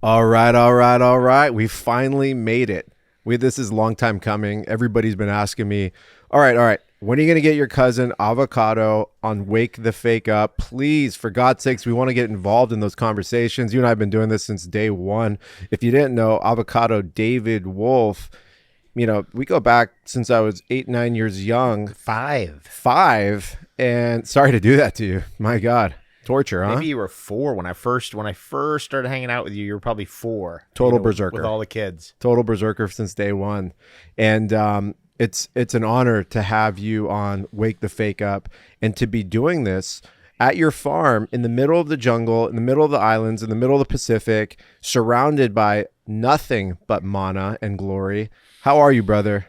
All right, all right, all right. We finally made it. This is a long time coming. Everybody's been asking me, all right. When are you going to get your cousin Avocado on Wake the Fake Up? Please, for God's sakes, we want to get involved in those conversations. You and I have been doing this since day one. If you didn't know, Avocado David Wolfe, we go back since I was 8, 9 years young. Five. And sorry to do that to you. My God. Torture, huh? Maybe you were 4 when I first started hanging out with you. You were probably 4. Total berserker with all the kids. Total berserker since day one, and it's an honor to have you on Wake the Fake Up and to be doing this at your farm in the middle of the jungle, in the middle of the islands, in the middle of the Pacific, surrounded by nothing but mana and glory. How are you, brother?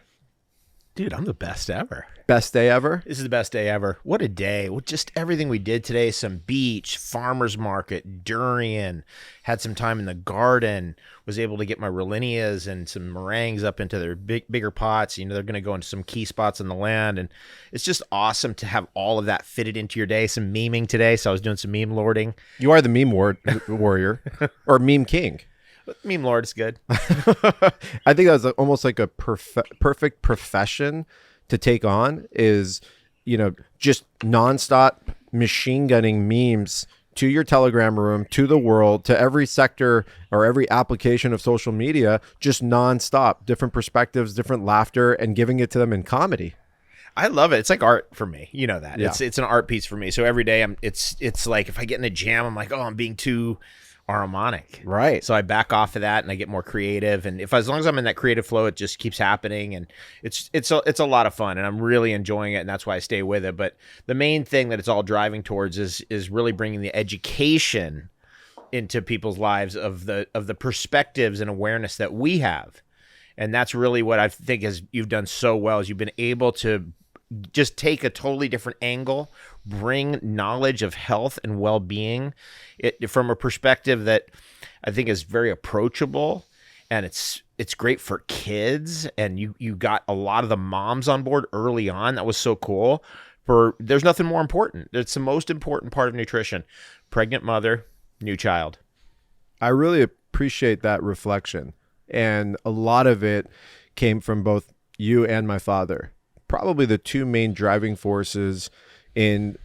Dude, I'm the best ever. Best day ever? This is the best day ever. What a day. Well, just everything we did today. Some beach, farmer's market, durian, had some time in the garden, was able to get my Rolinias and some meringues up into their bigger pots. They're going to go into some key spots in the land. And it's just awesome to have all of that fitted into your day. Some memeing today. So I was doing some meme lording. You are the meme warrior or meme king. Meme lord is good. I think that's almost like a perfect profession to take on is, just nonstop machine gunning memes to your Telegram room, to the world, to every sector or every application of social media, just nonstop, different perspectives, different laughter, and giving it to them in comedy. I love it. It's like art for me. You know that. Yeah. It's an art piece for me. So every day it's like if I get in a jam, I'm like, oh, I'm being too harmonic. Right. So I back off of that and I get more creative. And as long as I'm in that creative flow, it just keeps happening. And it's a lot of fun and I'm really enjoying it. And that's why I stay with it. But the main thing that it's all driving towards is really bringing the education into people's lives of the perspectives and awareness that we have. And that's really what I think you've done so well is you've been able to just take a totally different angle, bring knowledge of health and well-being from a perspective that I think is very approachable, and it's great for kids. And you got a lot of the moms on board early on. That was so cool. There's nothing more important. It's the most important part of nutrition. Pregnant mother, new child. I really appreciate that reflection, and a lot of it came from both you and my father. Probably the two main driving forces into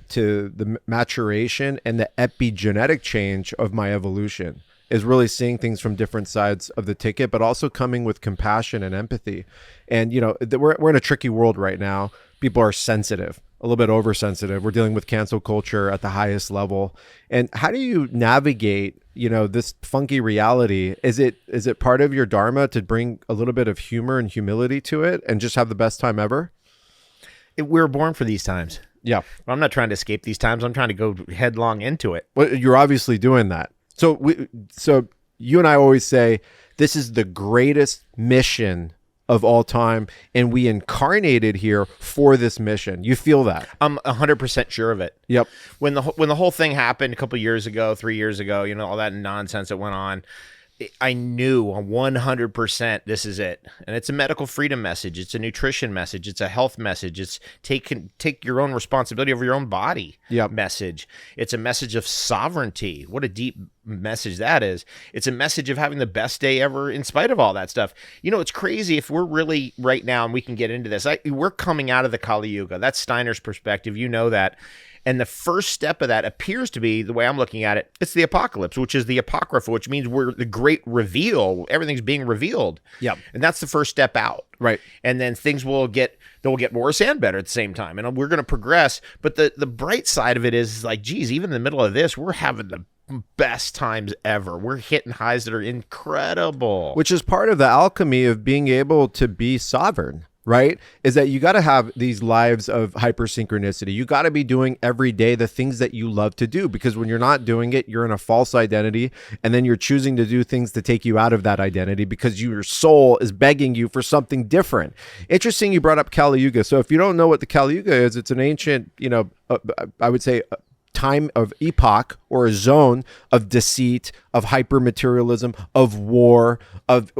the maturation and the epigenetic change of my evolution is really seeing things from different sides of the ticket, but also coming with compassion and empathy. And, we're in a tricky world right now. People are sensitive, a little bit oversensitive. We're dealing with cancel culture at the highest level. And how do you navigate, this funky reality? Is it part of your dharma to bring a little bit of humor and humility to it and just have the best time ever? We were born for these times. Yeah. I'm not trying to escape these times. I'm trying to go headlong into it. Well, you're obviously doing that. So you and I always say this is the greatest mission of all time, and we incarnated here for this mission. You feel that? I'm 100% sure of it. Yep. When the whole thing happened a couple years ago, 3 years ago, all that nonsense that went on, I knew 100% this is it. And it's a medical freedom message. It's a nutrition message. It's a health message. It's take your own responsibility over your own body message. It's a message of sovereignty. What a deep message that is. It's a message of having the best day ever in spite of all that stuff. It's crazy if we're really right now, and we can get into this, we're coming out of the Kali Yuga. That's Steiner's perspective. You know that. And the first step of that appears to be, the way I'm looking at it, it's the apocalypse, which is the apocrypha, which means we're the great reveal. Everything's being revealed. Yep. And that's the first step out. Right. And then things will get worse and better at the same time. And we're going to progress. But the bright side of it is like, geez, even in the middle of this, we're having the best times ever. We're hitting highs that are incredible. Which is part of the alchemy of being able to be sovereign. Right? Is that you got to have these lives of hypersynchronicity. You got to be doing every day the things that you love to do, because when you're not doing it, you're in a false identity. And then you're choosing to do things to take you out of that identity because your soul is begging you for something different. Interesting. You brought up Kali Yuga. So if you don't know what the Kali Yuga is, it's an ancient, I would say time of epoch or a zone of deceit, of hyper-materialism, of war, of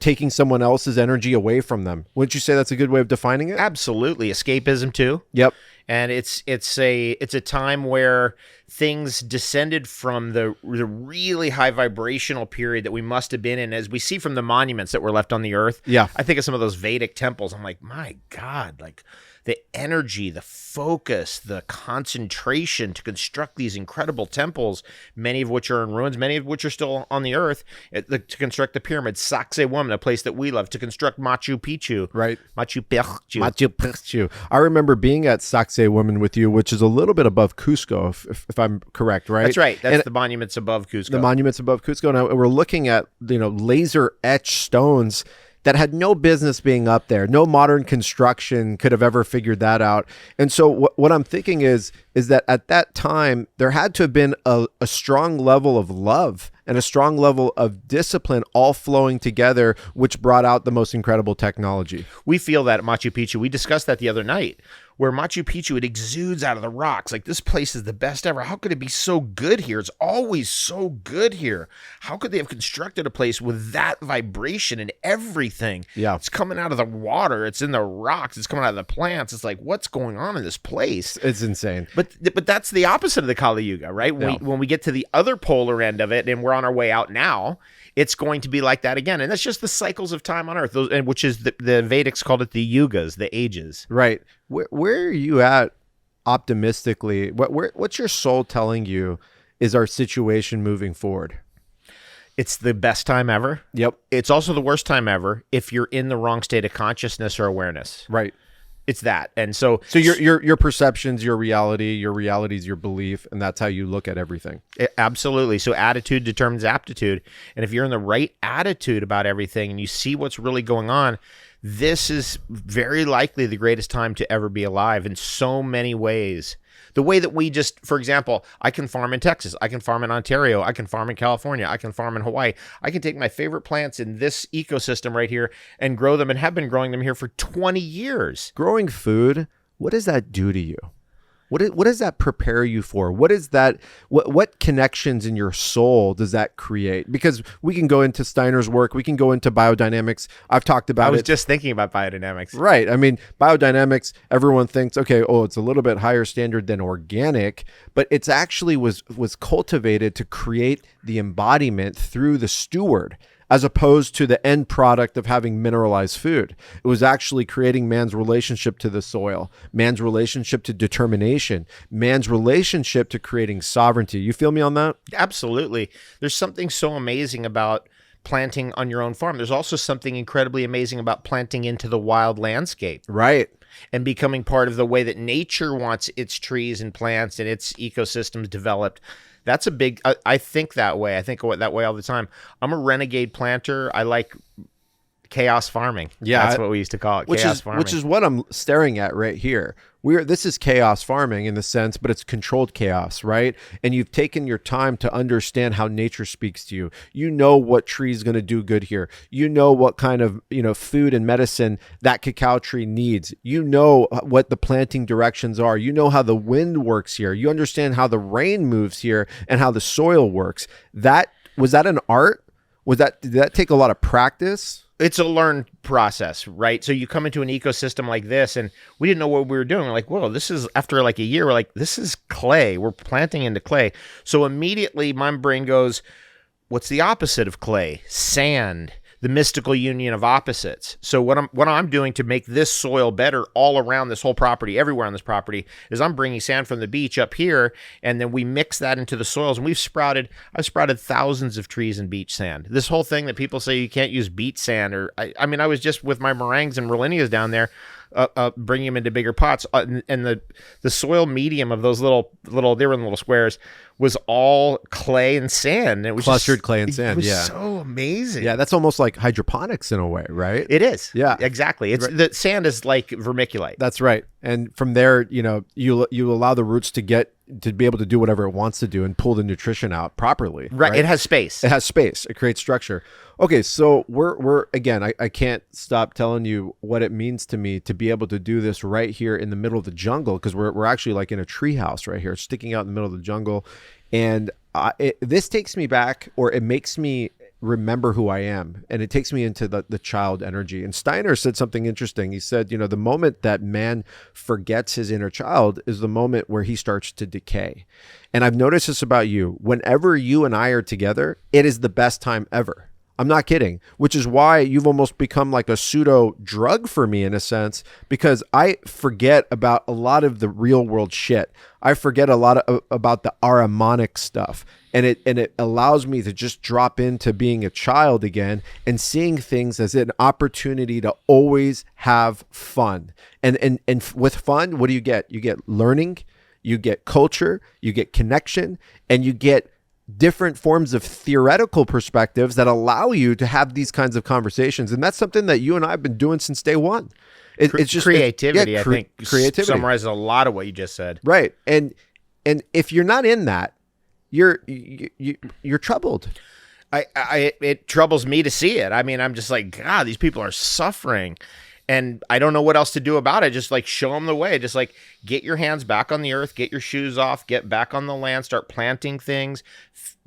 taking someone else's energy away from them. Wouldn't you say that's a good way of defining it? Absolutely. Escapism too. Yep. And it's a time where things descended from the really high vibrational period that we must have been in, as we see from the monuments that were left on the earth. Yeah. I think of some of those Vedic temples. I'm like, my God, like the energy, the focus, the concentration to construct these incredible temples, many of which are in ruins, many of which are still on the earth, to construct the pyramids, Sacsayhuaman, a place that we love, to construct Machu Picchu. Right. Machu Picchu. Machu Picchu. I remember being at Sacsayhuaman with you, which is a little bit above Cusco, if I'm correct, right? That's right. That's the monuments above Cusco. The monuments above Cusco. And we're looking at, laser etched stones that had no business being up there. No modern construction could have ever figured that out. And so what I'm thinking is that at that time, there had to have been a strong level of love and a strong level of discipline all flowing together, which brought out the most incredible technology. We feel that at Machu Picchu. We discussed that the other night, where Machu Picchu, it exudes out of the rocks. Like, this place is the best ever. How could it be so good here? It's always so good here. How could they have constructed a place with that vibration and everything? Yeah. It's coming out of the water. It's in the rocks. It's coming out of the plants. It's like, what's going on in this place? It's insane. But that's the opposite of the Kali Yuga, right? When we get to the other polar end of it, and we're on our way out now, it's going to be like that again. And that's just the cycles of time on Earth, which is the Vedics called it the yugas, the ages. Right. Where are you at optimistically? What's your soul telling you is our situation moving forward? It's the best time ever. Yep. It's also the worst time ever if you're in the wrong state of consciousness or awareness. Right. It's that. And so your perceptions, your reality is your belief, and that's how you look at everything. Absolutely. So attitude determines aptitude. And if you're in the right attitude about everything and you see what's really going on, this is very likely the greatest time to ever be alive in so many ways. The way that we just, for example, I can farm in Texas, I can farm in Ontario, I can farm in California, I can farm in Hawaii. I can take my favorite plants in this ecosystem right here and grow them, and have been growing them here for 20 years. Growing food, what does that do to you? What does that prepare you for? What is that? What connections in your soul does that create? Because we can go into Steiner's work, we can go into biodynamics. I've talked about it. I was just thinking about biodynamics. Right. I mean, biodynamics, everyone thinks, okay, it's a little bit higher standard than organic, but it's actually was cultivated to create the embodiment through the steward, as opposed to the end product of having mineralized food. It was actually creating man's relationship to the soil, man's relationship to determination, man's relationship to creating sovereignty. You feel me on that? Absolutely. There's something so amazing about planting on your own farm. There's also something incredibly amazing about planting into the wild landscape. Right. And becoming part of the way that nature wants its trees and plants and its ecosystems developed. That's a big, I think that way. I think that way all the time. I'm a renegade planter. I like chaos farming. Yeah. That's what we used to call it. Chaos farming. Which is what I'm staring at right here. This is chaos farming in the sense, but it's controlled chaos, right? And you've taken your time to understand how nature speaks to you. You know what tree is going to do good here. You know what kind of, food and medicine that cacao tree needs. You know what the planting directions are. You know how the wind works here. You understand how the rain moves here and how the soil works. Was that an art? Did that take a lot of practice? It's a learned process, right? So you come into an ecosystem like this, and we didn't know what we were doing. We're like, whoa, this is, after like a year, we're like, this is clay. We're planting into clay. So immediately my brain goes, what's the opposite of clay? Sand, the mystical union of opposites. So what I'm doing to make this soil better all around this whole property, everywhere on this property, is I'm bringing sand from the beach up here, and then we mix that into the soils, and I've sprouted thousands of trees in beach sand. This whole thing that people say you can't use beach sand, or I was just with my meringues and Rolinias down there, bringing them into bigger pots, and the soil medium of those little they were in little squares, was all clay and sand. It was clustered clay and sand. It was so amazing. Yeah, that's almost like hydroponics in a way, right? It is. Yeah, exactly. It's the sand is like vermiculite. That's right. And from there, you allow the roots to be able to do whatever it wants to do and pull the nutrition out properly. Right. It has space. It creates structure. Okay. So we're again, I can't stop telling you what it means to me to be able to do this right here in the middle of the jungle, because we're actually like in a tree house right here, sticking out in the middle of the jungle. And this takes me back, or it makes me remember who I am. And it takes me into the child energy. And Steiner said something interesting. He said, the moment that man forgets his inner child is the moment where he starts to decay. And I've noticed this about you. Whenever you and I are together, it is the best time ever. I'm not kidding, which is why you've almost become like a pseudo drug for me in a sense, because I forget about a lot of the real world shit. I forget a lot about the Ahrimanic stuff, and it allows me to just drop into being a child again and seeing things as an opportunity to always have fun. And with fun, what do you get? You get learning, you get culture, you get connection, and you get different forms of theoretical perspectives that allow you to have these kinds of conversations. And that's something that you and I have been doing since day one. It's just creativity. I think creativity summarizes a lot of what you just said. Right. And if you're not in that, you're troubled. It troubles me to see it. I mean, I'm just like, God, these people are suffering. And I don't know what else to do about it. Just like show them the way. Just like get your hands back on the earth, get your shoes off, get back on the land, start planting things,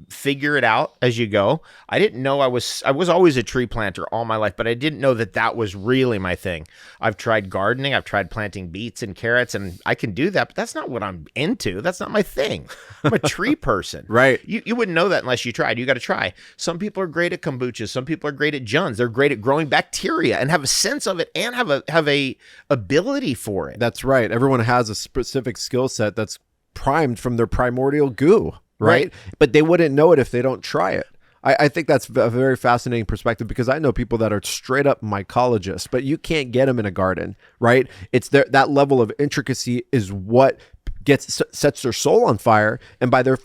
figure it out as you go. I didn't know I was always a tree planter all my life, but I didn't know that was really my thing. I've tried gardening, I've tried planting beets and carrots, and I can do that, but that's not what I'm into. That's not my thing. I'm a tree person. Right. You wouldn't know that unless you tried. You got to try. Some people are great at kombucha. Some people are great at juns. They're great at growing bacteria and have a sense of it and have a ability for it. That's right. Everyone has a specific skill set that's primed from their primordial goo. Right. But they wouldn't know it if they don't try it. I think that's a very fascinating perspective, because I know people that are straight up mycologists, but you can't get them in a garden, right? It's that level of intricacy is what sets their soul on fire. And by their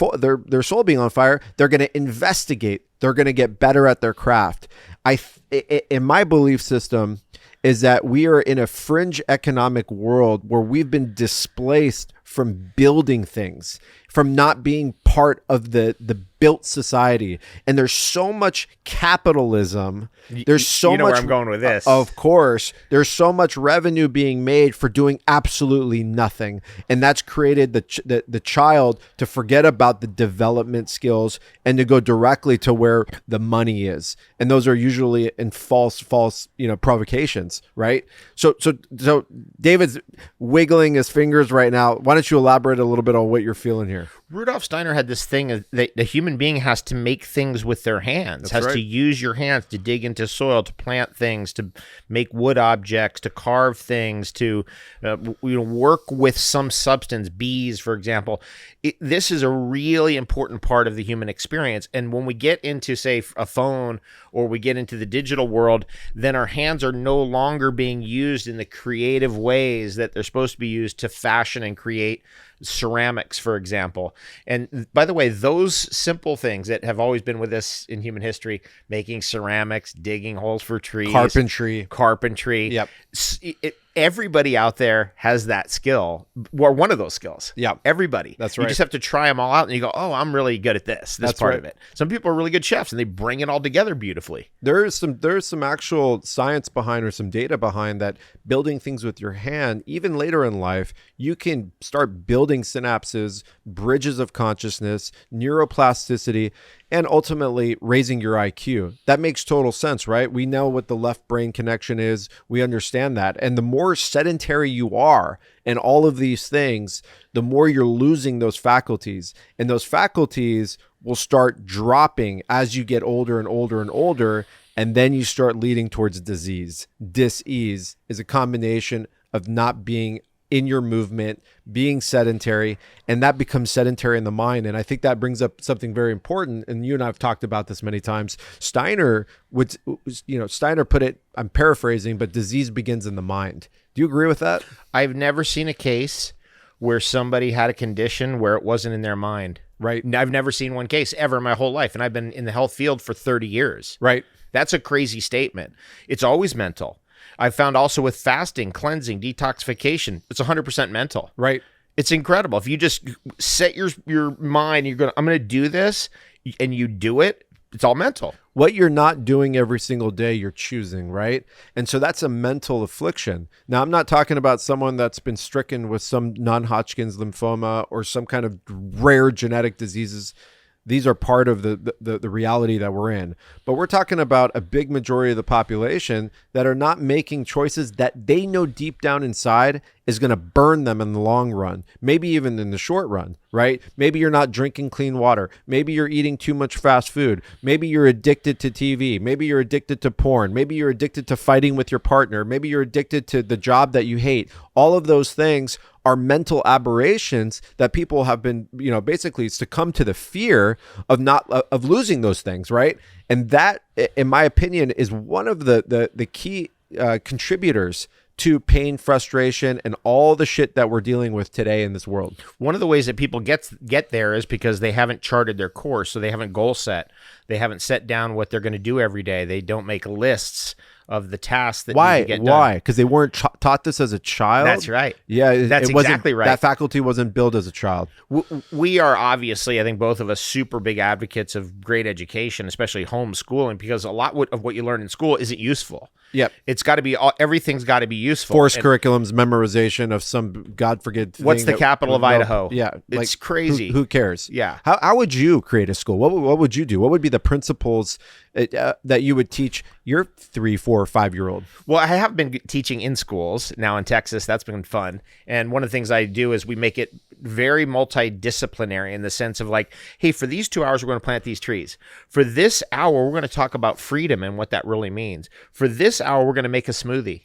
soul being on fire, they're going to investigate. They're going to get better at their craft. In my belief system is that we are in a fringe economic world where we've been displaced from building things, from not being part of the built society. And there's so much capitalism. There's so much, where I'm going with this. Of course, there's so much revenue being made for doing absolutely nothing. And that's created the child to forget about the development skills and to go directly to where the money is. And those are usually in false, provocations, right? So David's wiggling his fingers right now. Why don't you elaborate a little bit on what you're feeling here? Rudolph Steiner had this thing that the human being has to make things with their hands, to use your hands to dig into soil, to plant things, to make wood objects, to carve things, to work with some substance, bees, for example. This is a really important part of the human experience. And when we get into, say, a phone, or we get into the digital world, then our hands are no longer being used in the creative ways that they're supposed to be used to fashion and create ceramics, for example. And by the way, those simple things that have always been with us in human history, making ceramics, digging holes for trees, carpentry. Yep. Everybody out there has that skill, or one of those skills. Yeah, everybody. That's right. You just have to try them all out, and you go, "Oh, I'm really good at this part of it." Some people are really good chefs, and they bring it all together beautifully. There's some actual science behind, or some data behind that. Building things with your hand, even later in life, you can start building synapses, bridges of consciousness, neuroplasticity, and ultimately raising your IQ. That makes total sense, right? We know what the left brain connection is. We understand that. And the more sedentary you are and all of these things, the more you're losing those faculties. And those faculties will start dropping as you get older and older and older. And then you start leading towards disease. Dis-ease is a combination of not being in your movement, being sedentary, and that becomes sedentary in the mind. And I think that brings up something very important. And you and I have talked about this many times. Steiner put it, I'm paraphrasing, but disease begins in the mind. Do you agree with that? I've never seen a case where somebody had a condition where it wasn't in their mind. Right. I've never seen one case ever in my whole life. And I've been in the health field for 30 years. Right. That's a crazy statement. It's always mental. I've found also with fasting, cleansing, detoxification, it's 100% mental. Right. It's incredible. If you just set your mind, I'm going to do this, and you do it, it's all mental. What you're not doing every single day, you're choosing, right? And so that's a mental affliction. Now, I'm not talking about someone that's been stricken with some non-Hodgkin's lymphoma or some kind of rare genetic diseases. These are part of the reality that we're in. But we're talking about a big majority of the population that are not making choices that they know deep down inside is going to burn them in the long run, maybe even in the short run, right? Maybe you're not drinking clean water. Maybe you're eating too much fast food. Maybe you're addicted to TV. Maybe you're addicted to porn. Maybe you're addicted to fighting with your partner. Maybe you're addicted to the job that you hate. All of those things are mental aberrations that people have been, basically succumb to the fear of losing those things, right? And that, in my opinion, is one of the key contributors to pain, frustration, and all the shit that we're dealing with today in this world. One of the ways that people get there is because they haven't charted their course, so they haven't goal set. They haven't set down what they're going to do every day. They don't make lists of the tasks that need to get done. Why? Because they weren't taught this as a child? That's right. Yeah, that's exactly right. That faculty wasn't built as a child. We are obviously, I think both of us, super big advocates of great education, especially homeschooling, because a lot of what you learn in school isn't useful. Yep. It's got to be, everything's got to be useful. Forced curriculums, memorization of some God forbid thing. What's the capital of Idaho? Yeah. It's crazy. Who cares? Yeah. How would you create a school? What would you do? What would be the principles that you would teach your 3, 4, 5-year-old? Well, I have been teaching in schools now in Texas. That's been fun. And one of the things I do is we make it very multidisciplinary in the sense of like, hey, for these 2 hours, we're going to plant these trees. For this hour, we're going to talk about freedom and what that really means. For this hour, we're going to make a smoothie.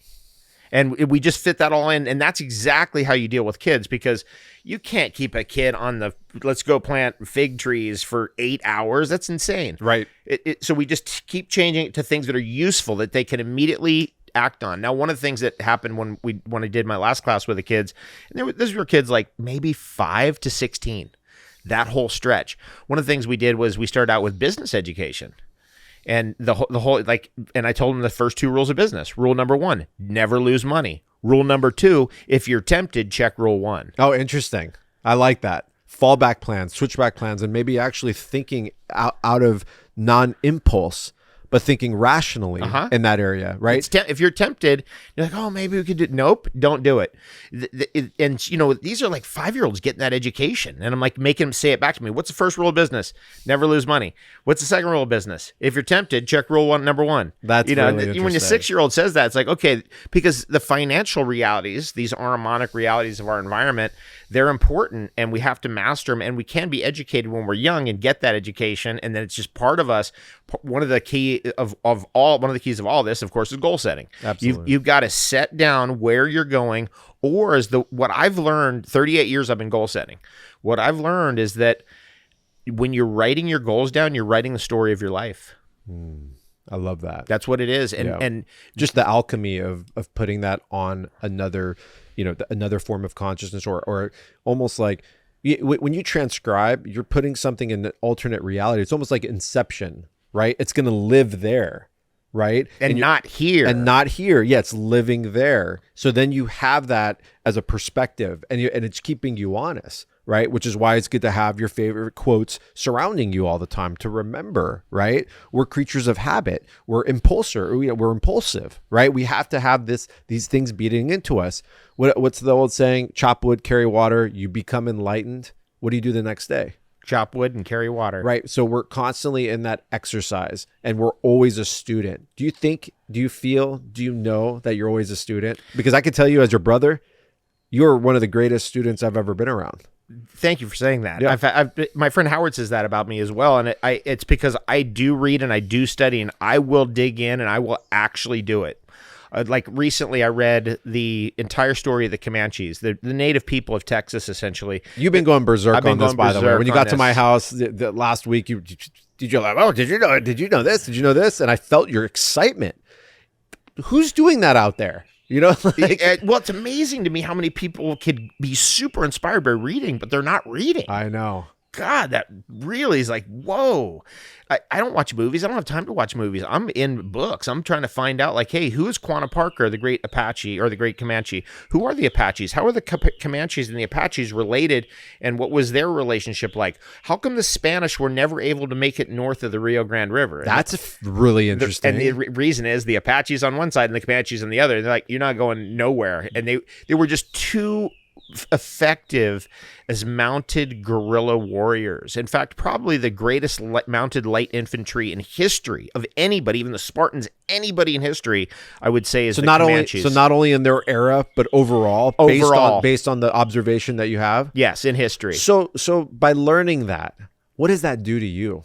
And we just fit that all in. And that's exactly how you deal with kids, because you can't keep a kid on the let's go plant fig trees for 8 hours. That's insane. Right. So we just keep changing it to things that are useful that they can immediately act on. Now, one of the things that happened when I did my last class with the kids, and these were kids like maybe 5 to 16, that whole stretch. One of the things we did was we started out with business education. And the whole and I told them the first 2 rules of business. Rule number 1, never lose money. Rule number 2, if you're tempted, check rule 1. Oh, interesting. I like that. Fallback plans, switchback plans, and maybe actually thinking out of non-impulse, but thinking rationally in that area, right? If you're tempted, you're like, oh, maybe we could do it. Nope, don't do it. And, these are like 5-year-olds getting that education. And I'm like making them say it back to me. What's the first rule of business? Never lose money. What's the second rule of business? If you're tempted, check rule number 1. That's really interesting. When a 6-year-old says that, it's like, okay, because the financial realities, these harmonic realities of our environment, they're important and we have to master them, and we can be educated when we're young and get that education. And then it's just part of us. One of the keys of all this, of course, is goal setting. Absolutely. You've got to set down where you're going, or what I've learned, 38 years I've been goal setting. What I've learned is that when you're writing your goals down, you're writing the story of your life. I love that. That's what it is. And just the alchemy of putting that on another, another form of consciousness, or almost like when you transcribe, you're putting something in an alternate reality. It's almost like Inception, right? It's going to live there, right? And not here. And not here. Yeah, it's living there. So then you have that as a perspective, and it's keeping you honest, right? Which is why it's good to have your favorite quotes surrounding you all the time to remember, right? We're creatures of habit. We're impulsive, right? We have to have these things beating into us. What's the old saying? Chop wood, carry water. You become enlightened. What do you do the next day? Chop wood and carry water. Right. So we're constantly in that exercise, and we're always a student. Do you know that you're always a student? Because I can tell you as your brother, you're one of the greatest students I've ever been around. Thank you for saying that. Yeah. My friend Howard says that about me as well. And it's because I do read and I do study, and I will dig in and I will actually do it. Like recently I read the entire story of the Comanches, the native people of Texas, essentially. You've been going berserk on this, by the way. When you got to my house the last week, you're like, oh, did you know this? Did you know this? And I felt your excitement. Who's doing that out there? Well, it's amazing to me how many people could be super inspired by reading, but they're not reading. I know. God, that really is like, whoa. I don't watch movies. I don't have time to watch movies. I'm in books. I'm trying to find out, like, hey, who is Quanah Parker, the great Apache or the great Comanche? Who are the Apaches? How are the Comanches and the Apaches related? And what was their relationship like? How come the Spanish were never able to make it north of the Rio Grande River? That's really interesting. And the reason is the Apaches on one side and the Comanches on the other. They're like, you're not going nowhere. And they were just too effective as mounted guerrilla warriors. In fact, probably the greatest mounted light infantry in history of anybody, even the Spartans, anybody in history, I would say is the Comanches. Not only in their era, but overall. Based on the observation that you have. Yes, in history. So by learning that, what does that do to you?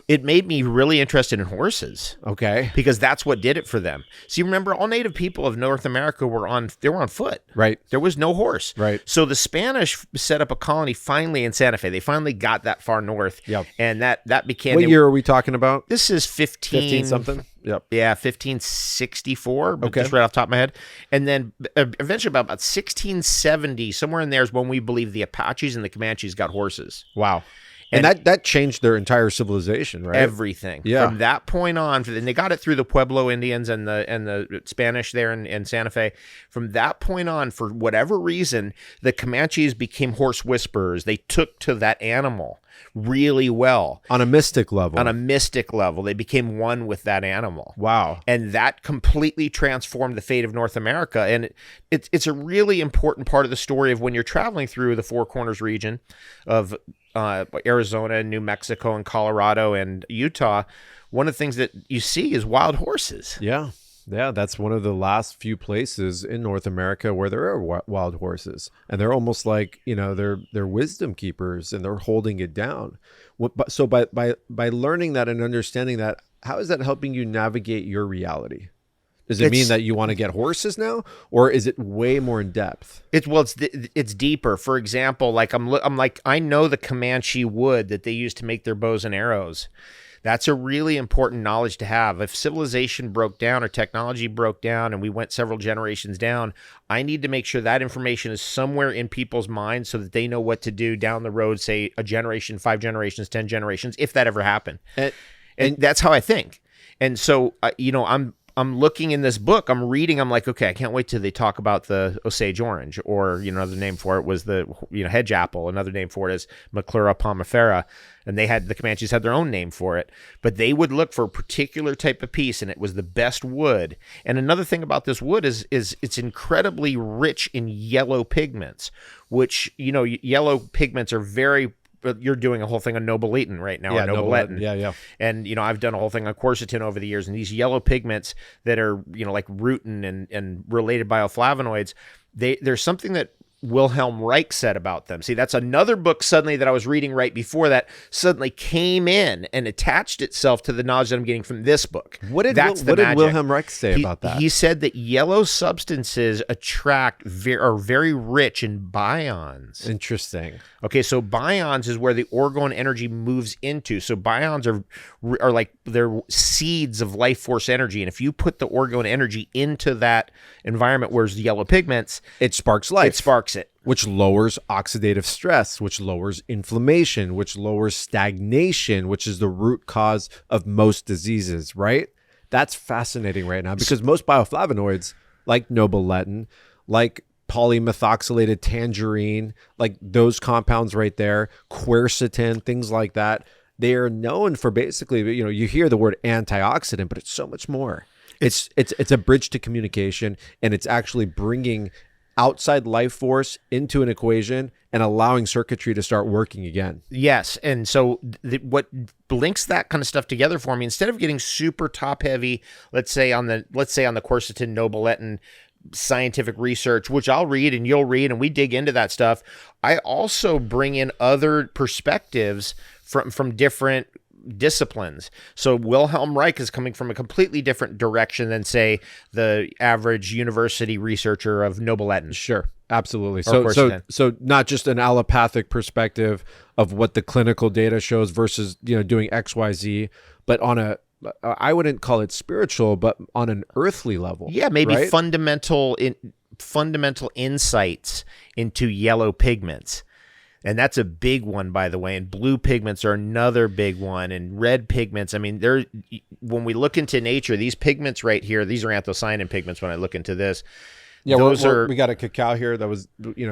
It made me really interested in horses. Okay. Because that's what did it for them. See, remember, all native people of North America were on foot. Right. There was no horse. Right. So the Spanish set up a colony finally in Santa Fe. They finally got that far north. Yep. And that became... What year are we talking about? This is 15 something? Yep. Yeah, 1564, okay. Just right off the top of my head. And then eventually about 1670, somewhere in there is when we believe the Apaches and the Comanches got horses. Wow. And that changed their entire civilization, right? Everything. Yeah. From that point on, and they got it through the Pueblo Indians and the Spanish there in Santa Fe. From that point on, for whatever reason, the Comanches became horse whisperers. They took to that animal really well. On a mystic level. They became one with that animal. Wow. And that completely transformed the fate of North America. And it's a really important part of the story of when you're traveling through the Four Corners region of Arizona, New Mexico, and Colorado, and Utah. One of the things that you see is wild horses. Yeah. Yeah, that's one of the last few places in North America where there are wild horses, and they're almost like, they're wisdom keepers, and they're holding it down. So by learning that and understanding that, how is that helping you navigate your reality? Does it mean that you want to get horses now, or is it way more in depth? It's deeper. For example, like I know the Comanche wood that they use to make their bows and arrows. That's a really important knowledge to have. If civilization broke down or technology broke down and we went several generations down, I need to make sure that information is somewhere in people's minds so that they know what to do down the road, say a generation, 5 generations, 10 generations, if that ever happened. And that's how I think. And so, I'm looking in this book, I'm reading, I'm like, okay, I can't wait till they talk about the Osage orange, or, another name for it was the, hedge apple. Another name for it is Maclura pomifera. And the Comanches had their own name for it, but they would look for a particular type of piece, and it was the best wood. And another thing about this wood is it's incredibly rich in yellow pigments, which, yellow pigments are very... You're doing a whole thing on Nobleton right now. Yeah, Nobleton. Yeah. And, I've done a whole thing on quercetin over the years. And these yellow pigments that are, like rutin and related bioflavonoids, there's something that Wilhelm Reich said about them. See, that's another book suddenly that I was reading right before that suddenly came in and attached itself to the knowledge that I'm getting from this book. What did Wilhelm Reich say about that? He said that yellow substances are very rich in bions. Interesting. Okay, so bions is where the orgone energy moves into. So bions are like they're seeds of life force energy, and if you put the orgone energy into that environment, where's the yellow pigments, it sparks life. It sparks it. Which lowers oxidative stress, which lowers inflammation, which lowers stagnation, which is the root cause of most diseases, right? That's fascinating right now, because most bioflavonoids, like Nobleton, like polymethoxylated tangerine, like those compounds right there, quercetin, things like that, they are known for basically, you hear the word antioxidant, but it's so much more. It's a bridge to communication, and it's actually bringing outside life force into an equation and allowing circuitry to start working again. Yes. And so what links that kind of stuff together for me, instead of getting super top heavy, let's say on the quercetin, Nobleton scientific research, which I'll read and you'll read, and we dig into that stuff, I also bring in other perspectives from different disciplines. So Wilhelm Reich is coming from a completely different direction than, say, the average university researcher of Nobleton. Sure, absolutely. So not just an allopathic perspective of what the clinical data shows versus doing XYZ, but on a, I wouldn't call it spiritual, but on an earthly level. Yeah, maybe right? fundamental insights into yellow pigments. And that's a big one, by the way. And blue pigments are another big one. And red pigments. I mean, when we look into nature, these pigments right here, these are anthocyanin pigments when I look into this. Yeah, we got a cacao here that was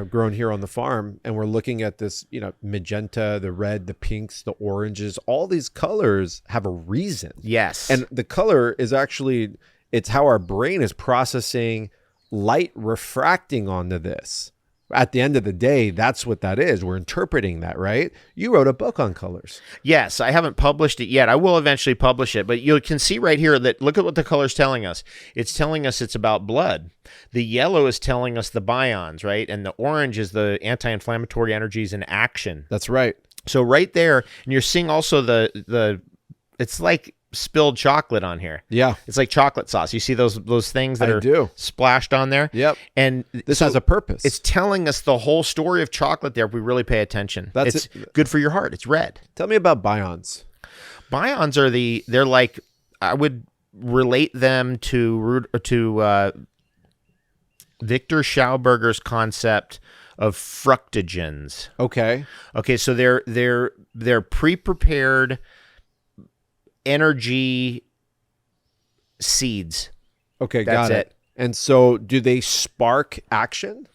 grown here on the farm, and we're looking at this magenta, the red, the pinks, the oranges. All these colors have a reason. Yes. And the color is actually, it's how our brain is processing light refracting onto this. At the end of the day, that's what that is. We're interpreting that, right? You wrote a book on colors. Yes, I haven't published it yet. I will eventually publish it, but you can see right here that look at what the color's telling us. It's telling us it's about blood. The yellow is telling us the bions, right? And the orange is the anti-inflammatory energies in action. That's right. So right there, and you're seeing also the it's like spilled chocolate on here. Yeah. It's like chocolate sauce. You see those things that are splashed on there? Yep. And this has a purpose. It's telling us the whole story of chocolate there if we really pay attention. It's good for your heart. It's red. Tell me about bions. Bions are they're like, I would relate them to Victor Schauberger's concept of fructogens. Okay. Okay, so they're pre-prepared energy seeds. Okay, That's got it. And so do they spark action?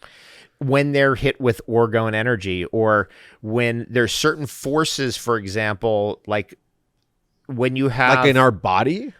When they're hit with orgone energy, or when there's certain forces, for example, like when you have... Like in our body?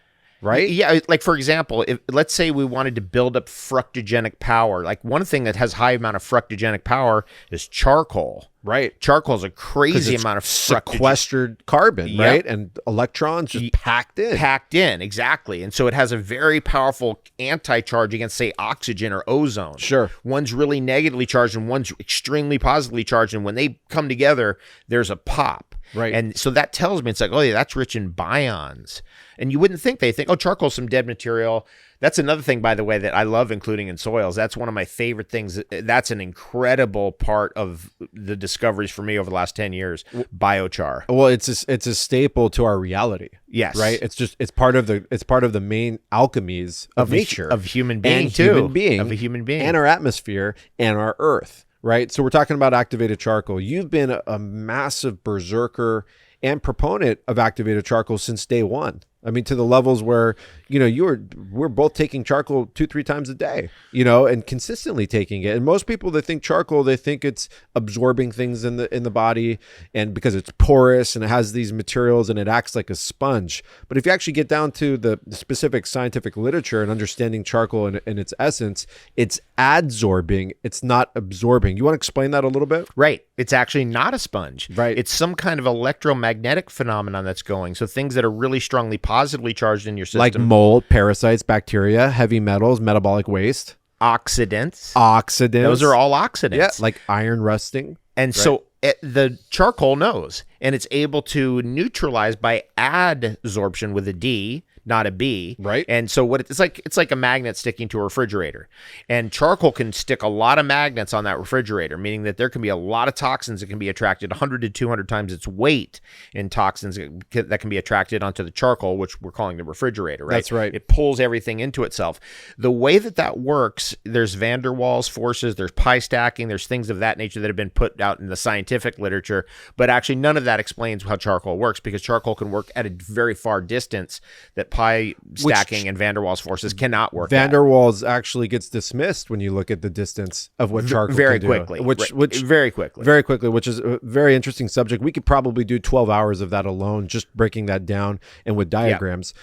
Right? Yeah, like for example, if let's say we wanted to build up fructogenic power, like one thing that has high amount of fructogenic power is charcoal. Right. Charcoal is a crazy amount of sequestered carbon, right? And electrons just packed in. Packed in, exactly. And so it has a very powerful anti-charge against, say, oxygen or ozone. Sure. One's really negatively charged and one's extremely positively charged. And when they come together, there's a pop. Right. And so that tells me, it's like, oh yeah, that's rich in bions. And you wouldn't think, they think, oh, charcoal's some dead material. That's another thing, by the way, that I love including in soils. That's one of my favorite things. That's an incredible part of the discoveries for me over the last 10 years, biochar. Well, it's a staple to our reality. Yes. Right? It's part of the main alchemies of nature. Of human being, and too. Of a human being. And our atmosphere and our earth. Right? So we're talking about activated charcoal. You've been a massive berserker and proponent of activated charcoal since day one. I mean, to the levels where, we're both taking charcoal 2-3 times a day, and consistently taking it. And most people that think charcoal, they think it's absorbing things in the body, and because it's porous and it has these materials and it acts like a sponge. But if you actually get down to the specific scientific literature and understanding charcoal in its essence, it's adsorbing. It's not absorbing. You want to explain that a little bit? Right. It's actually not a sponge. Right. It's some kind of electromagnetic phenomenon that's going. So things that are really strongly positively charged in your system. Like mold, parasites, bacteria, heavy metals, metabolic waste. Oxidants. Those are all oxidants. Yeah, like iron rusting. And so the charcoal knows, and it's able to neutralize by adsorption with a D, not a B. Right. And so it's like a magnet sticking to a refrigerator. And charcoal can stick a lot of magnets on that refrigerator, meaning that there can be a lot of toxins that can be attracted 100 to 200 times its weight in toxins that can be attracted onto the charcoal, which we're calling the refrigerator, right? That's right. It pulls everything into itself. The way that works, there's van der Waals forces, there's pi stacking, there's things of that nature that have been put out in the scientific literature, but actually none of that explains how charcoal works, because charcoal can work at a very far distance that pi stacking and van der Waals forces cannot work. Van der Waals actually gets dismissed when you look at the distance of what charcoal very can quickly, do. Very quickly, which is a very interesting subject. We could probably do 12 hours of that alone, just breaking that down and with diagrams.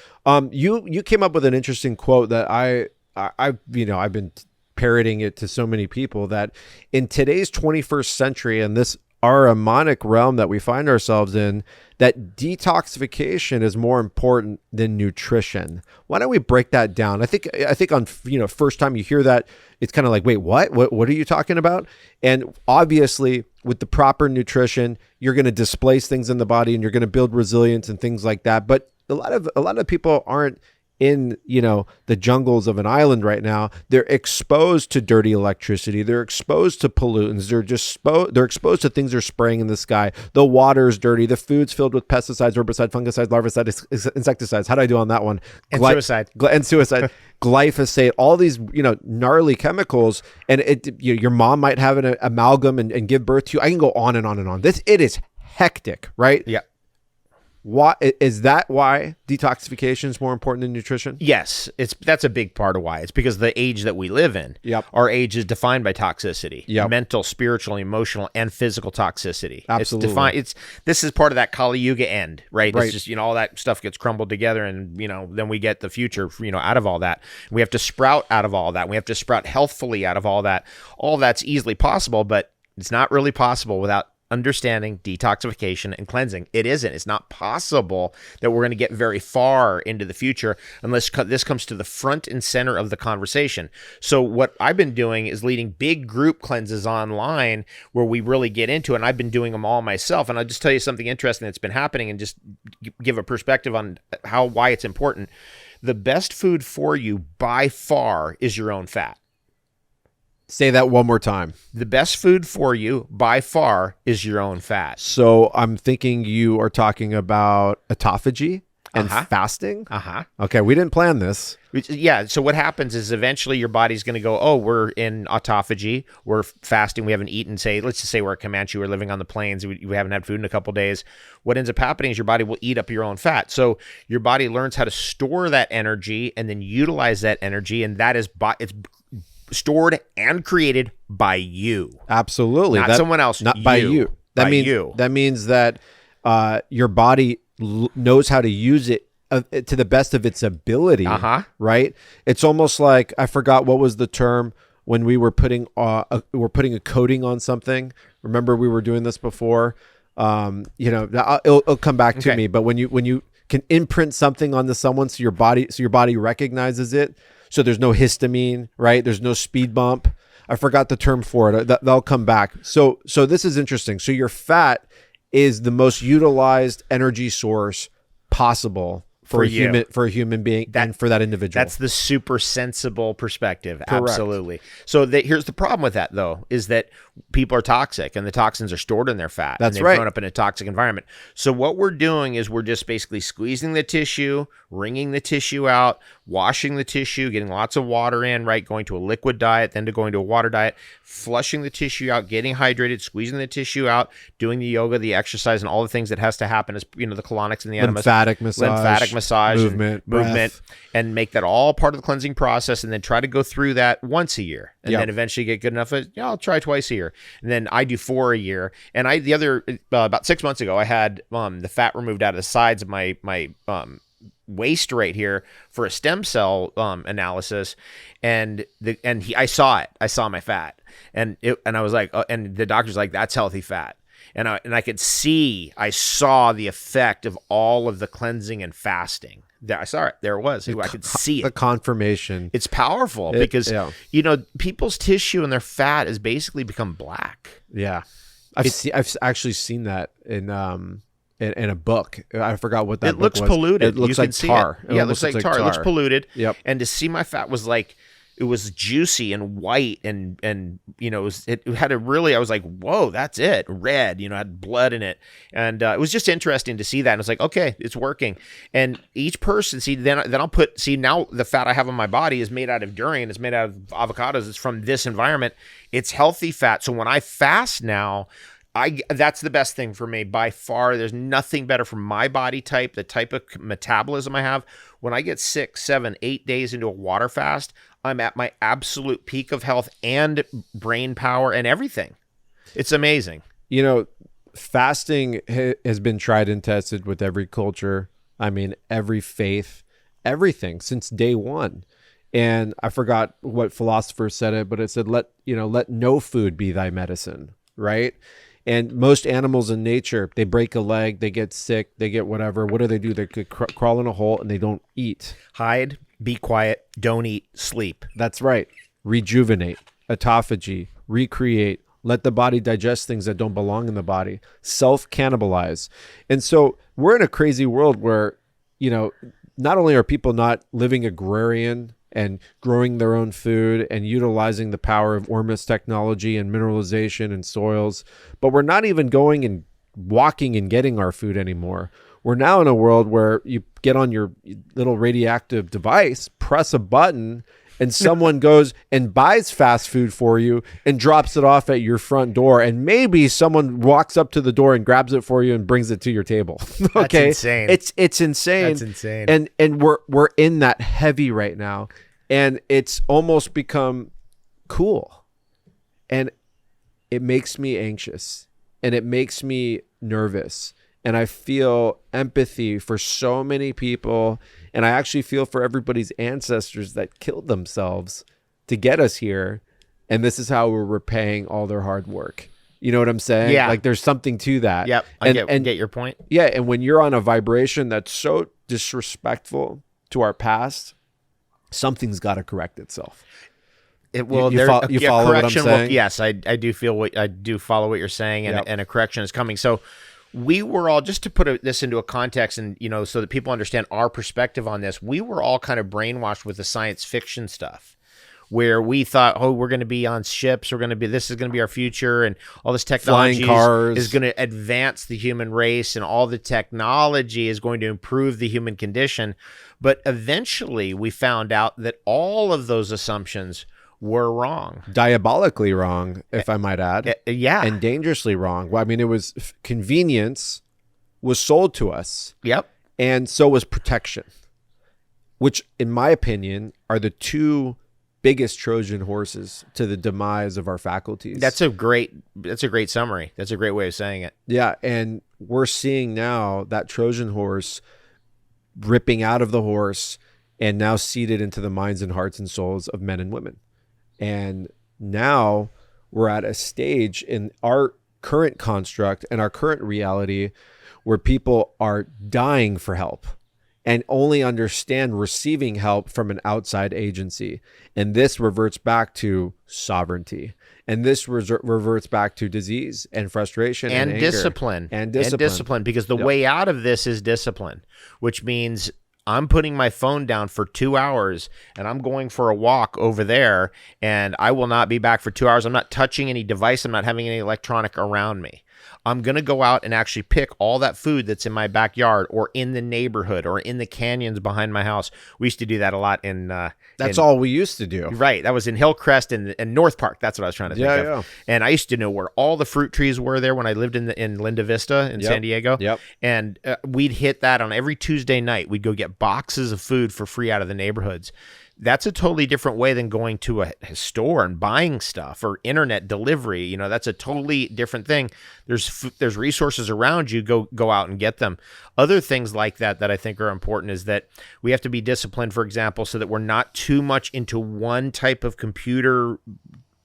You came up with an interesting quote that I've been parroting it to so many people, that in today's 21st century and this aramonic realm that we find ourselves in, that detoxification is more important than nutrition. Why don't we break that down? I think on first time you hear that, it's kind of like, wait, what are you talking about? And obviously with the proper nutrition, you're going to displace things in the body and you're going to build resilience and things like that. But a lot of people aren't in the jungles of an island right now. They're exposed to dirty electricity, they're exposed to pollutants, they're exposed to things they're spraying in the sky. The water's dirty, the food's filled with pesticides, herbicides, fungicides, larvicides, insecticides. How do I do on that one? And suicide. Glyphosate, all these gnarly chemicals, and your mom might have an amalgam and give birth to you. I can go on and on and on. It is hectic, right? Yeah. Why is that? Why detoxification is more important than nutrition? Yes, that's a big part of why. It's because the age that we live in, Yep. our age is defined by toxicity, Yep. mental, spiritual, emotional, and physical toxicity. Absolutely. It's defined. This is part of that Kali Yuga end, right? Right. It's just, all that stuff gets crumbled together, and then we get the future, out of all that. We have to sprout out of all that. We have to sprout healthfully out of all that. All that's easily possible, but it's not really possible without understanding detoxification and cleansing. It isn't. It's not possible that we're going to get very far into the future unless this comes to the front and center of the conversation. So what I've been doing is leading big group cleanses online where we really get into it, and I've been doing them all myself. And I'll just tell you something interesting that's been happening and just give a perspective on why it's important. The best food for you by far is your own fat. Say that one more time. The best food for you by far is your own fat. So I'm thinking you are talking about autophagy and fasting. Okay, we didn't plan this. Yeah, so what happens is eventually your body's going to go, oh, we're in autophagy, we're fasting, we haven't eaten, let's just say we're a Comanche, we're living on the plains, we haven't had food in a couple days. What ends up happening is your body will eat up your own fat. So your body learns how to store that energy and then utilize that energy, and that is it's stored and created by you. Absolutely. Not someone else. Not by you. That means that your body knows how to use it to the best of its ability. Right? It's almost like, I forgot what was the term when we were putting a coating on something. Remember we were doing this before. It'll come back to me. But when you can imprint something onto someone so your body recognizes it. So there's no histamine, right? There's no speed bump. I forgot the term for it. That'll come back. So this is interesting. So your fat is the most utilized energy source possible for a human being and for that individual. That's the super sensible perspective. Correct. Absolutely. So here's the problem with that, though, is that people are toxic and the toxins are stored in their fat. That's and they've grown up in a toxic environment. So what we're doing is we're just basically squeezing the tissue, wringing the tissue out, washing the tissue, getting lots of water in, right? Going to a liquid diet, then going to a water diet, flushing the tissue out, getting hydrated, squeezing the tissue out, doing the yoga, the exercise, and all the things that has to happen as the colonics and the enemas. Lymphatic massage, movement, and make that all part of the cleansing process, and then try to go through that once a year, and then eventually get good enough. I'll try twice a year, and then I do 4 a year. And about 6 months ago, I had the fat removed out of the sides of my waist right here for a stem cell analysis, and I saw it. I saw my fat, and I was like, and the doctor's like, that's healthy fat. And I could see, I saw the effect of all of the cleansing and fasting. I saw it. There it was. I could see it. The confirmation. It's powerful because, people's tissue and their fat has basically become black. Yeah. I've actually seen that in a book. I forgot what that book was. It looks polluted. It looks like tar. It looks like tar. It looks polluted. Yep. And to see my fat was like, it was juicy and white and it had a really, I was like, whoa, that's it. Red, had blood in it. And it was just interesting to see that. And it's like, okay, it's working. And each person, then I'll now the fat I have on my body is made out of durian. It's made out of avocados. It's from this environment. It's healthy fat. So when I fast now, that's the best thing for me by far. There's nothing better for my body type, the type of metabolism I have. When I get 6, 7, 8 days into a water fast, I'm at my absolute peak of health and brain power and everything. It's amazing. Fasting has been tried and tested with every culture. I mean, every faith, everything since day one. And I forgot what philosopher said it, but it said, let no food be thy medicine, right? And most animals in nature, they break a leg, they get sick, they get whatever. What do? They could crawl in a hole and they don't eat. Hide, be quiet, don't eat, sleep. That's right. Rejuvenate, autophagy, recreate, let the body digest things that don't belong in the body, self-cannibalize. And so we're in a crazy world where, not only are people not living agrarian and growing their own food and utilizing the power of Ormus technology and mineralization and soils, but we're not even going and walking and getting our food anymore. We're now in a world where you get on your little radioactive device, press a button, and someone goes and buys fast food for you and drops it off at your front door, and maybe someone walks up to the door and grabs it for you and brings it to your table. Okay, That's insane. It's insane. That's insane. And we're in that heavy right now, and it's almost become cool, and it makes me anxious, and it makes me nervous, and I feel empathy for so many people, and I actually feel for everybody's ancestors that killed themselves to get us here, and this is how we're repaying all their hard work. You know what I'm saying? Yeah. Like there's something to that. Yep. I get your point. Yeah, and when you're on a vibration that's so disrespectful to our past, something's got to correct itself. It will. You follow what I'm saying? Yes, I do follow what you're saying, and a correction is coming. So we were all, just to put this into a context, and so that people understand our perspective on this, we were all kind of brainwashed with the science fiction stuff, where we thought, oh, we're going to be on ships, this is going to be our future, and all this technology is going to advance the human race, and all the technology is going to improve the human condition. But eventually we found out that all of those assumptions were wrong. Diabolically wrong, if I might add. Yeah. And dangerously wrong. Well, I mean, it was convenience was sold to us. Yep. And so was protection, which, in my opinion, are the two biggest Trojan horses to the demise of our faculties. That's a great summary. That's a great way of saying it. Yeah. And we're seeing now that Trojan horse ripping out of the horse and now seeded into the minds and hearts and souls of men and women. And now we're at a stage in our current construct and our current reality where people are dying for help and only understand receiving help from an outside agency. And this reverts back to sovereignty. And this reverts back to disease and frustration and anger. Discipline. And discipline. Because the way out of this is discipline, which means I'm putting my phone down for 2 hours and I'm going for a walk over there, and I will not be back for 2 hours. I'm not touching any device. I'm not having any electronic around me. I'm going to go out and actually pick all that food that's in my backyard or in the neighborhood or in the canyons behind my house. We used to do that a lot That's all we used to do. Right. That was in Hillcrest and North Park. That's what I was trying to think of. Yeah. And I used to know where all the fruit trees were there when I lived in Linda Vista in San Diego. Yep. And we'd hit that on every Tuesday night. We'd go get boxes of food for free out of the neighborhoods. That's a totally different way than going to a store and buying stuff or internet delivery. That's a totally different thing. There's resources around you. Go out and get them. Other things like that I think are important is that we have to be disciplined, for example, so that we're not too much into one type of computer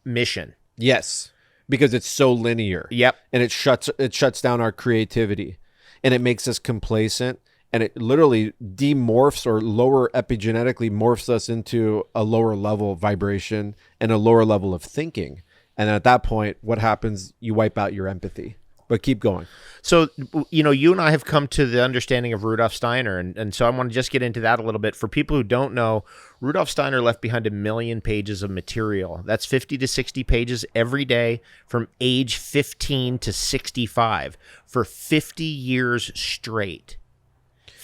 mission. Yes, because it's so linear. Yep. And it shuts down our creativity, and it makes us complacent. And it literally demorphs or lower epigenetically morphs us into a lower level vibration and a lower level of thinking. And at that point, what happens? You wipe out your empathy. But keep going. So, you and I have come to the understanding of Rudolph Steiner. And so I want to just get into that a little bit. For people who don't know, Rudolph Steiner left behind 1 million pages of material. That's 50 to 60 pages every day from age 15 to 65 for 50 years straight.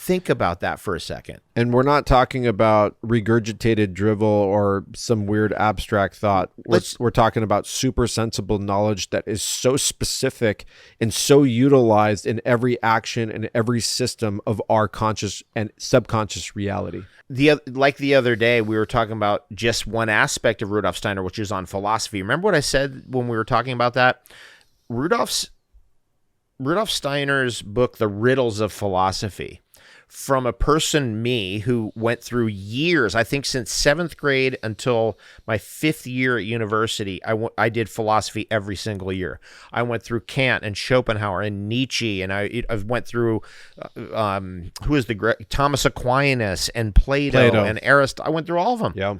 Think about that for a second. And we're not talking about regurgitated drivel or some weird abstract thought. We're talking about super sensible knowledge that is so specific and so utilized in every action and every system of our conscious and subconscious reality. Like the other day, we were talking about just one aspect of Rudolph Steiner, which is on philosophy. Remember what I said when we were talking about that? Rudolph Steiner's book, The Riddles of Philosophy, from a person, me, who went through years, I think since 7th grade until my 5th year at university, I did philosophy every single year. I went through Kant and Schopenhauer and Nietzsche, and I went through, who is the great, Thomas Aquinas and Plato. And Aristotle. I went through all of them. Yeah.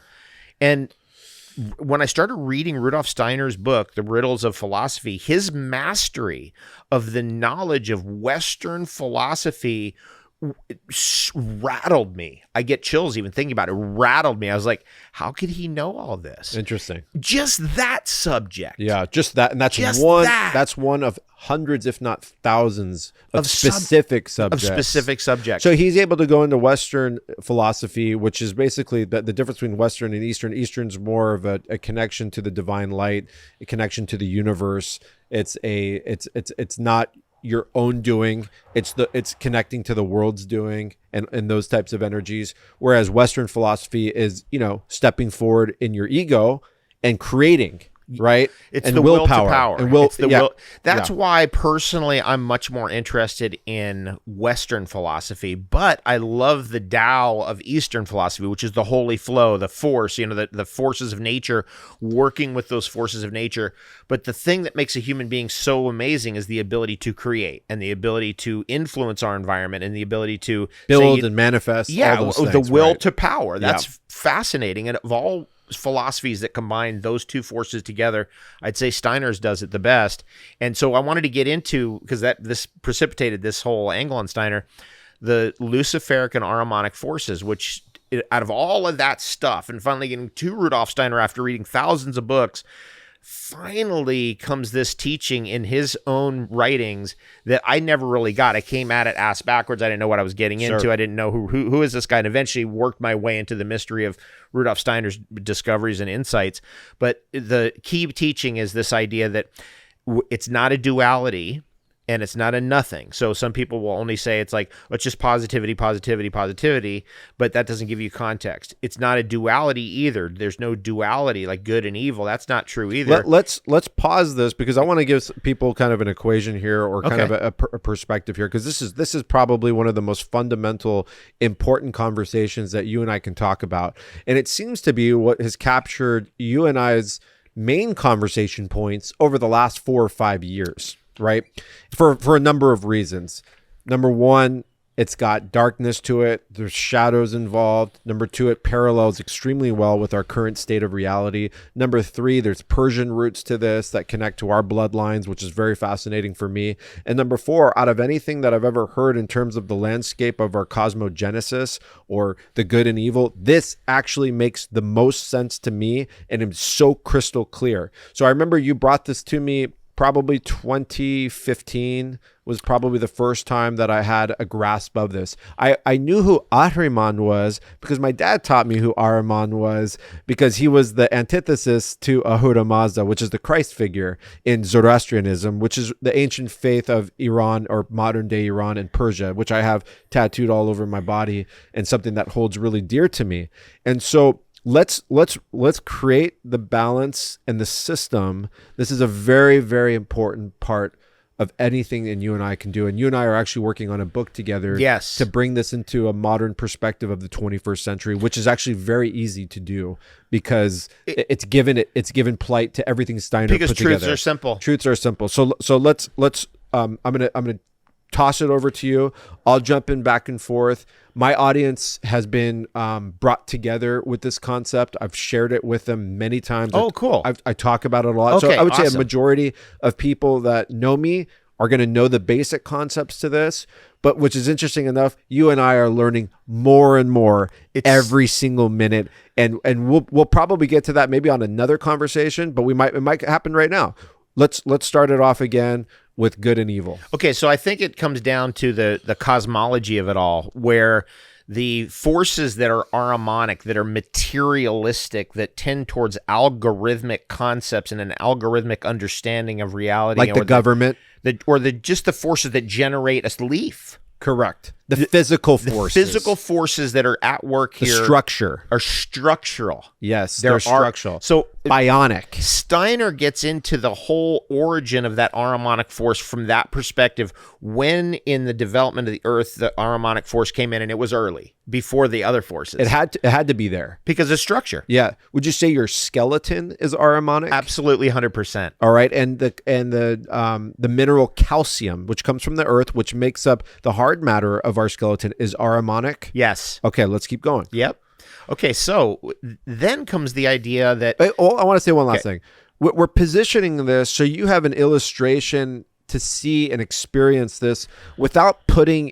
And when I started reading Rudolph Steiner's book, The Riddles of Philosophy, his mastery of the knowledge of Western philosophy rattled me. I get chills even thinking about it. Rattled me. I was like, how could he know all this? Interesting. Just that subject. Yeah, just that. And that's Just one that. that's one of hundreds, if not thousands, of specific subjects. Of specific subjects. So he's able to go into Western philosophy, which is basically the difference between Western and Eastern. Eastern's more of a connection to the divine light, a connection to the universe. It's not your own doing. It's connecting to the world's doing and those types of energies. Whereas Western philosophy is, stepping forward in your ego and creating. Right. It's and the willpower. will to power. And It's the will. That's why personally I'm much more interested in Western philosophy, but I love the Tao of Eastern philosophy, which is the holy flow, the force, the forces of nature, working with those forces of nature. But the thing that makes a human being so amazing is the ability to create and the ability to influence our environment and the ability to build and manifest. Yeah. All those the things, will right? to power. That's fascinating. And of all philosophies that combine those two forces together, I'd say Steiner's does it the best. And so I wanted to get into, because this precipitated this whole angle on Steiner, the Luciferic and Ahrimanic forces, which out of all of that stuff, and finally getting to Rudolph Steiner after reading thousands of books, finally comes this teaching in his own writings that I never really got. I came at it ass backwards. I didn't know what I was getting into. I didn't know who is this guy, and eventually worked my way into the mystery of Rudolph Steiner's discoveries and insights. But the key teaching is this idea that it's not a duality and it's not a nothing. So some people will only say it's like, it's just positivity, positivity, positivity, but that doesn't give you context. It's not a duality either. There's no duality like good and evil. That's not true either. Let's pause this because I want to give people kind of an equation here, or kind of a perspective here, because this is probably one of the most fundamental, important conversations that you and I can talk about. And it seems to be what has captured you and I's main conversation points over the last 4 or 5 years. Right? For a number of reasons. Number one, it's got darkness to it. There's shadows involved. Number two, it parallels extremely well with our current state of reality. Number three, there's Persian roots to this that connect to our bloodlines, which is very fascinating for me. And number four, out of anything that I've ever heard in terms of the landscape of our cosmogenesis or the good and evil, this actually makes the most sense to me, and it's so crystal clear. So I remember you brought this to me. Probably 2015 was probably the first time that I had a grasp of this. I knew who Ahriman was because my dad taught me who Ahriman was, because he was the antithesis to Ahura Mazda, which is the Christ figure in Zoroastrianism, which is the ancient faith of Iran, or modern day Iran and Persia, which I have tattooed all over my body and something that holds really dear to me. And so let's create the balance and the system. This is a very, very important part of anything that you and I can do. And you and I are actually working on a book together to bring this into a modern perspective of the 21st century, which is actually very easy to do because it's given plight to everything Steiner put together. Because truths are simple. Truths are simple. So let's I'm gonna toss it over to you. I'll jump in back and forth. My audience has been brought together with this concept. I've shared it with them many times. Oh, cool. I talk about it a lot. Okay, so I would say awesome. a majority of people that know me are going to know the basic concepts to this. But which is interesting enough, you and I are learning more and more every single minute. And we'll probably get to that maybe on another conversation, but it might happen right now. Let's start it off again with good and evil. Okay, so I think it comes down to the cosmology of it all, where the forces that are Ahrimanic, that are materialistic, that tend towards algorithmic concepts and an algorithmic understanding of reality. Like the government? Just the forces that generate a leaf. Correct. The physical forces. The physical forces that are at work here. The structure. Are structural. Yes, they're structural. So bionic. Steiner gets into the whole origin of that Ahrimanic force from that perspective when in the development of the Earth, the Ahrimanic force came in, and it was early, before the other forces. It had to be there. Because of structure. Yeah. Would you say your skeleton is Ahrimanic? Absolutely 100%. All right. And the mineral calcium, which comes from the Earth, which makes up the hard matter of our skeleton, is Ahrimanic? Yes. Okay, let's keep going. Yep. Okay, so then comes the idea that... I want to say one last thing. We're positioning this so you have an illustration to see and experience this without putting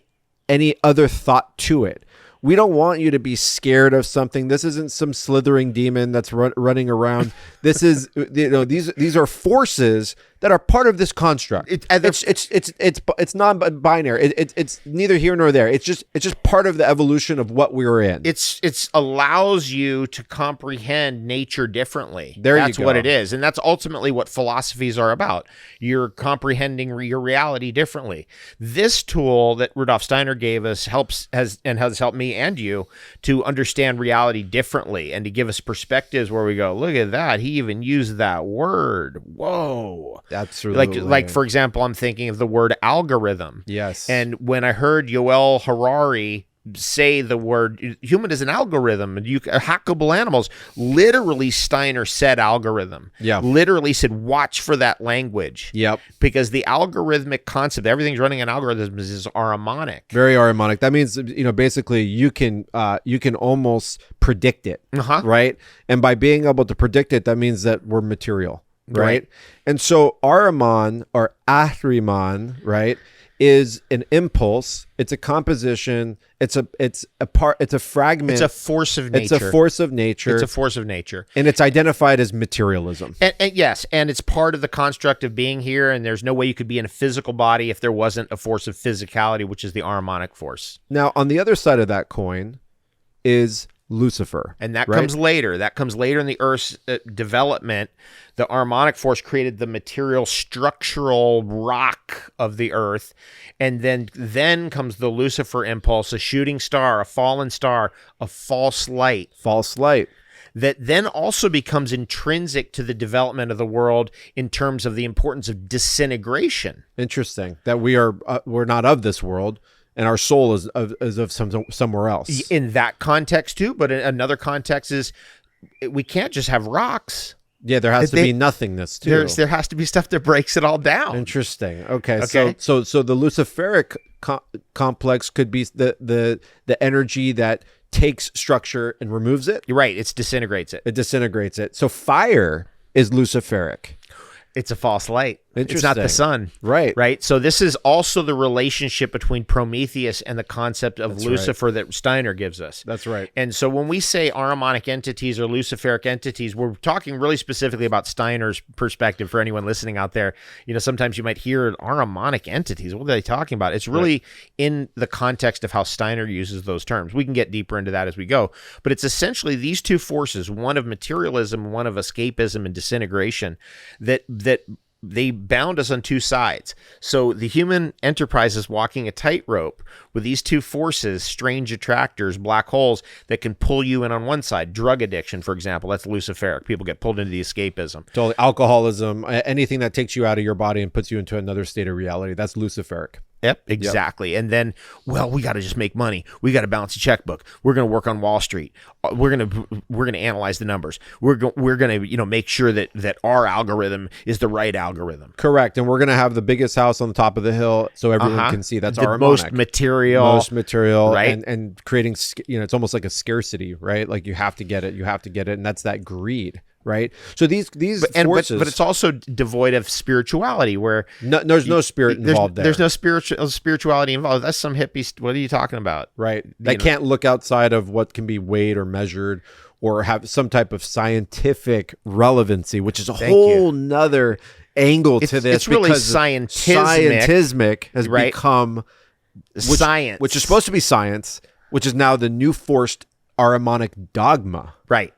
any other thought to it. We don't want you to be scared of something. This isn't some slithering demon that's running around. This is, these are forces that are part of this construct. It's non-binary. It's neither here nor there. It's just part of the evolution of what we were in. It's allows you to comprehend nature differently. That's what it is, and that's ultimately what philosophies are about. You're comprehending your reality differently. This tool that Rudolph Steiner gave us has helped me and you to understand reality differently and to give us perspectives where we go, look at that. He even used that word. Whoa. Absolutely. Like for example, I'm thinking of the word algorithm. Yes. And when I heard Yuval Harari say the word human is an algorithm and hackable animals, literally Steiner said algorithm. Yeah. Literally said watch for that language. Yep. Because the algorithmic concept, everything's running on algorithms, is harmonic. Very harmonic. That means, basically you can almost predict it, right? And by being able to predict it, that means that we're material. Right. And so Ahriman or Ahriman, right, is an impulse. It's a composition. It's a fragment. It's a force of nature. It's a force of nature. It's a force of nature. And it's identified as materialism. And yes, and it's part of the construct of being here, and there's no way you could be in a physical body if there wasn't a force of physicality, which is the Ahrimanic force. Now, on the other side of that coin is Lucifer. And that comes later. That comes later in the Earth's development. The Ahrimanic force created the material structural rock of the Earth. And then comes the Lucifer impulse, a shooting star, a fallen star, a false light. False light. That then also becomes intrinsic to the development of the world in terms of the importance of disintegration. Interesting. That we're not of this world. And our soul is of somewhere else. In that context too, but in another context is we can't just have rocks. Yeah, there has to be nothingness too. There has to be stuff that breaks it all down. Interesting. Okay. So the Luciferic complex could be the energy that takes structure and removes it. You're right. It disintegrates it. It disintegrates it. So fire is Luciferic. It's a false light. It's not the sun. Right. So this is also the relationship between Prometheus and the concept of Lucifer that Steiner gives us. That's right. And so when we say Ahrimanic entities or Luciferic entities, we're talking really specifically about Steiner's perspective for anyone listening out there. Sometimes you might hear Ahrimanic entities. What are they talking about? It's really in the context of how Steiner uses those terms. We can get deeper into that as we go. But it's essentially these two forces, one of materialism, one of escapism and disintegration, that they bound us on two sides. So the human enterprise is walking a tightrope with these two forces, strange attractors, black holes that can pull you in on one side. Drug addiction, for example, that's Luciferic. People get pulled into the escapism. Totally. Alcoholism, anything that takes you out of your body and puts you into another state of reality, that's Luciferic. Yep, exactly. Yep. And then, we got to just make money. We got to balance the checkbook. We're going to work on Wall Street. We're going to analyze the numbers. We're going to make sure that our algorithm is the right algorithm. Correct. And we're going to have the biggest house on the top of the hill so everyone can see. That's our most material, right? And creating, it's almost like a scarcity, right? Like you have to get it, and that's that greed. Right. So these forces, but it's also devoid of spirituality where there's no spirit involved there. There's no spirituality involved. That's some hippie. What are you talking about? Right. They can't look outside of what can be weighed or measured or have some type of scientific relevancy, which is a whole nother angle to this. It's really scientismic has become science, which is supposed to be science, which is now the new forced Ahrimanic dogma. Right.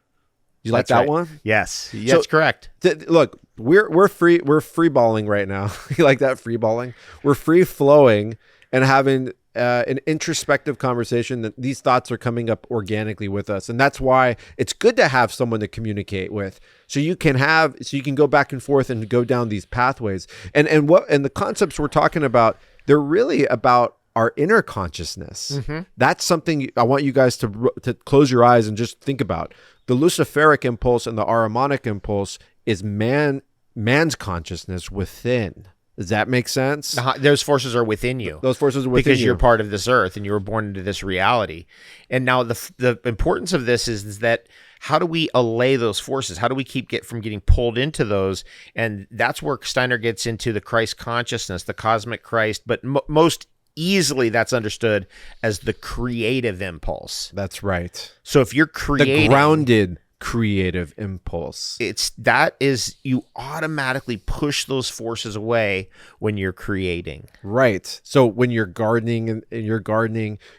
You like that one? Yes. That's correct. Look, we're free balling right now. You like that free balling? We're free flowing and having an introspective conversation that these thoughts are coming up organically with us. And that's why it's good to have someone to communicate with. So you can go back and forth and go down these pathways. And the concepts we're talking about, they're really about our inner consciousness. Mm-hmm. That's something I want you guys to close your eyes and just think about. The Luciferic impulse and the Ahrimanic impulse is man's consciousness within. Does that make sense? Those forces are within you. Those forces are within because you're part of this earth and you were born into this reality. And now the importance of this is that how do we allay those forces? How do we keep from getting pulled into those? And that's where Steiner gets into the Christ consciousness, the cosmic Christ, but most easily that's understood as the creative impulse. That's right. So if you're creating, The grounded creative impulse. you automatically push those forces away when you're creating. Right. So when you're gardening and you're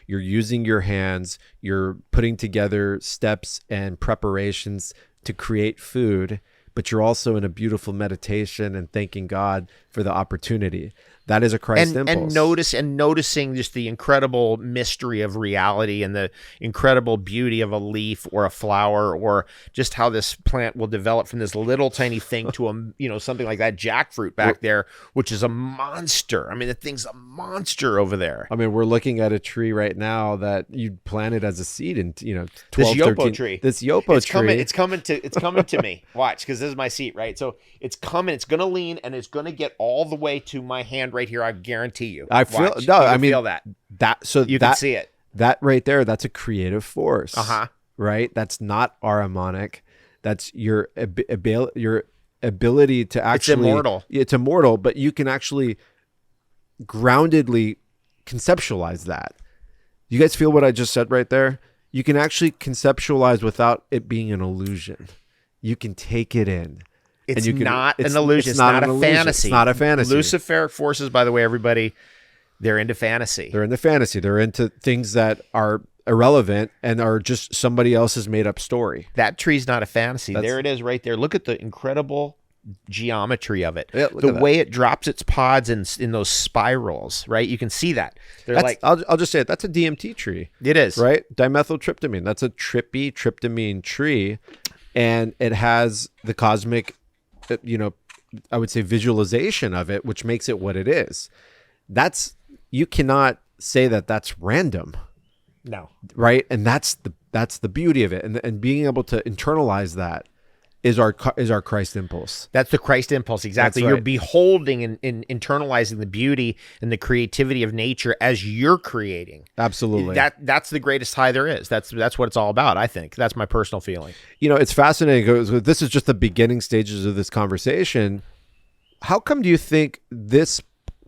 using your hands, you're putting together steps and preparations to create food, but you're also in a beautiful meditation and thanking God for the opportunity. That is a Christ impulse. And noticing just the incredible mystery of reality and the incredible beauty of a leaf or a flower, or just how this plant will develop from this little tiny thing to something like that jackfruit back there, which is a monster. I mean, the thing's a monster over there. I mean, we're looking at a tree right now that you planted as a seed in 12, this yopo 13, tree. This yopo tree. It's coming to me. Watch, because this is my seat, right? So it's coming. It's going to lean, and it's going to get all the way to my hand right here. I guarantee you. I feel feel that. So you can see it. That right there. That's a creative force. Right. That's not Ahrimanic. That's your ability to actually. It's immortal. It's immortal, but you can actually groundedly conceptualize that. You guys feel what I just said right there? You can actually conceptualize without it being an illusion. You can take it in. It's not an illusion. It's not a fantasy. It's not a fantasy. Luciferic forces, by the way, everybody, they're into fantasy. They're into fantasy. They're into things that are irrelevant and are just somebody else's made up story. That tree's not a fantasy. There it is right there. Look at the incredible geometry of it. Yeah, the way it drops its pods in those spirals, right? You can see that. I'll just say it. That's a DMT tree. It is. Right? Dimethyltryptamine. That's a trippy tryptamine tree. And it has the cosmic, I would say visualization of it, which makes it what it is. You cannot say that that's random. No. Right? And that's the beauty of it. And being able to internalize that is our Christ impulse. That's the Christ impulse. Exactly. That's right. You're beholding and internalizing the beauty and the creativity of nature as you're creating. Absolutely. That's the greatest high there is. That's what it's all about, I think. That's my personal feeling. It's fascinating because this is just the beginning stages of this conversation. How come do you think this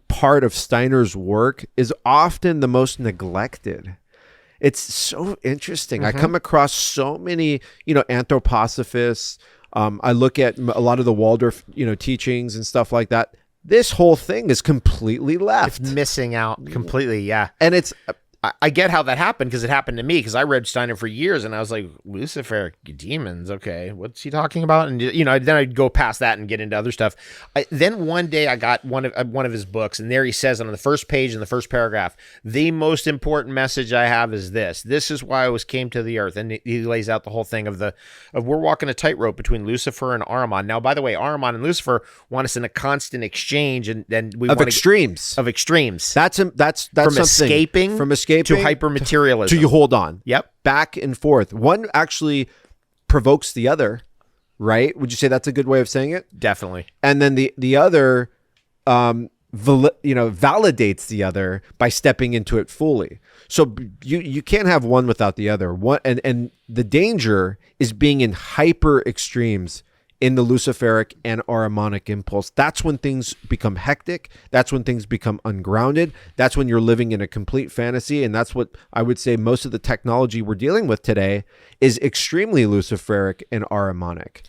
part of Steiner's work is often the most neglected? It's so interesting. I come across so many, anthroposophists. I look at a lot of the Waldorf, teachings and stuff like that. This whole thing is completely left. It's missing out completely, yeah. And it's... I get how that happened because it happened to me because I read Steiner for years and I was like, Luciferic demons, okay, what's he talking about? And then I'd go past that and get into other stuff. Then one day I got one of his books, and there he says on the first page in the first paragraph, the most important message I have is this. This is why I came to the earth, and he lays out the whole thing of we're walking a tightrope between Lucifer and Ahriman. Now, by the way, Ahriman and Lucifer want us in a constant exchange, and then we of want extremes. Of extremes. That's from something. escaping to hypermaterialism. To you hold on. Yep. Back and forth. One actually provokes the other, right? Would you say that's a good way of saying it? Definitely. And then the other, validates the other by stepping into it fully. So you can't have one without the other. And the danger is being in hyper extremes in the Luciferic and Ahrimanic impulse. That's when things become hectic. That's when things become ungrounded. That's when you're living in a complete fantasy. And that's what I would say most of the technology we're dealing with today is extremely Luciferic and Ahrimanic.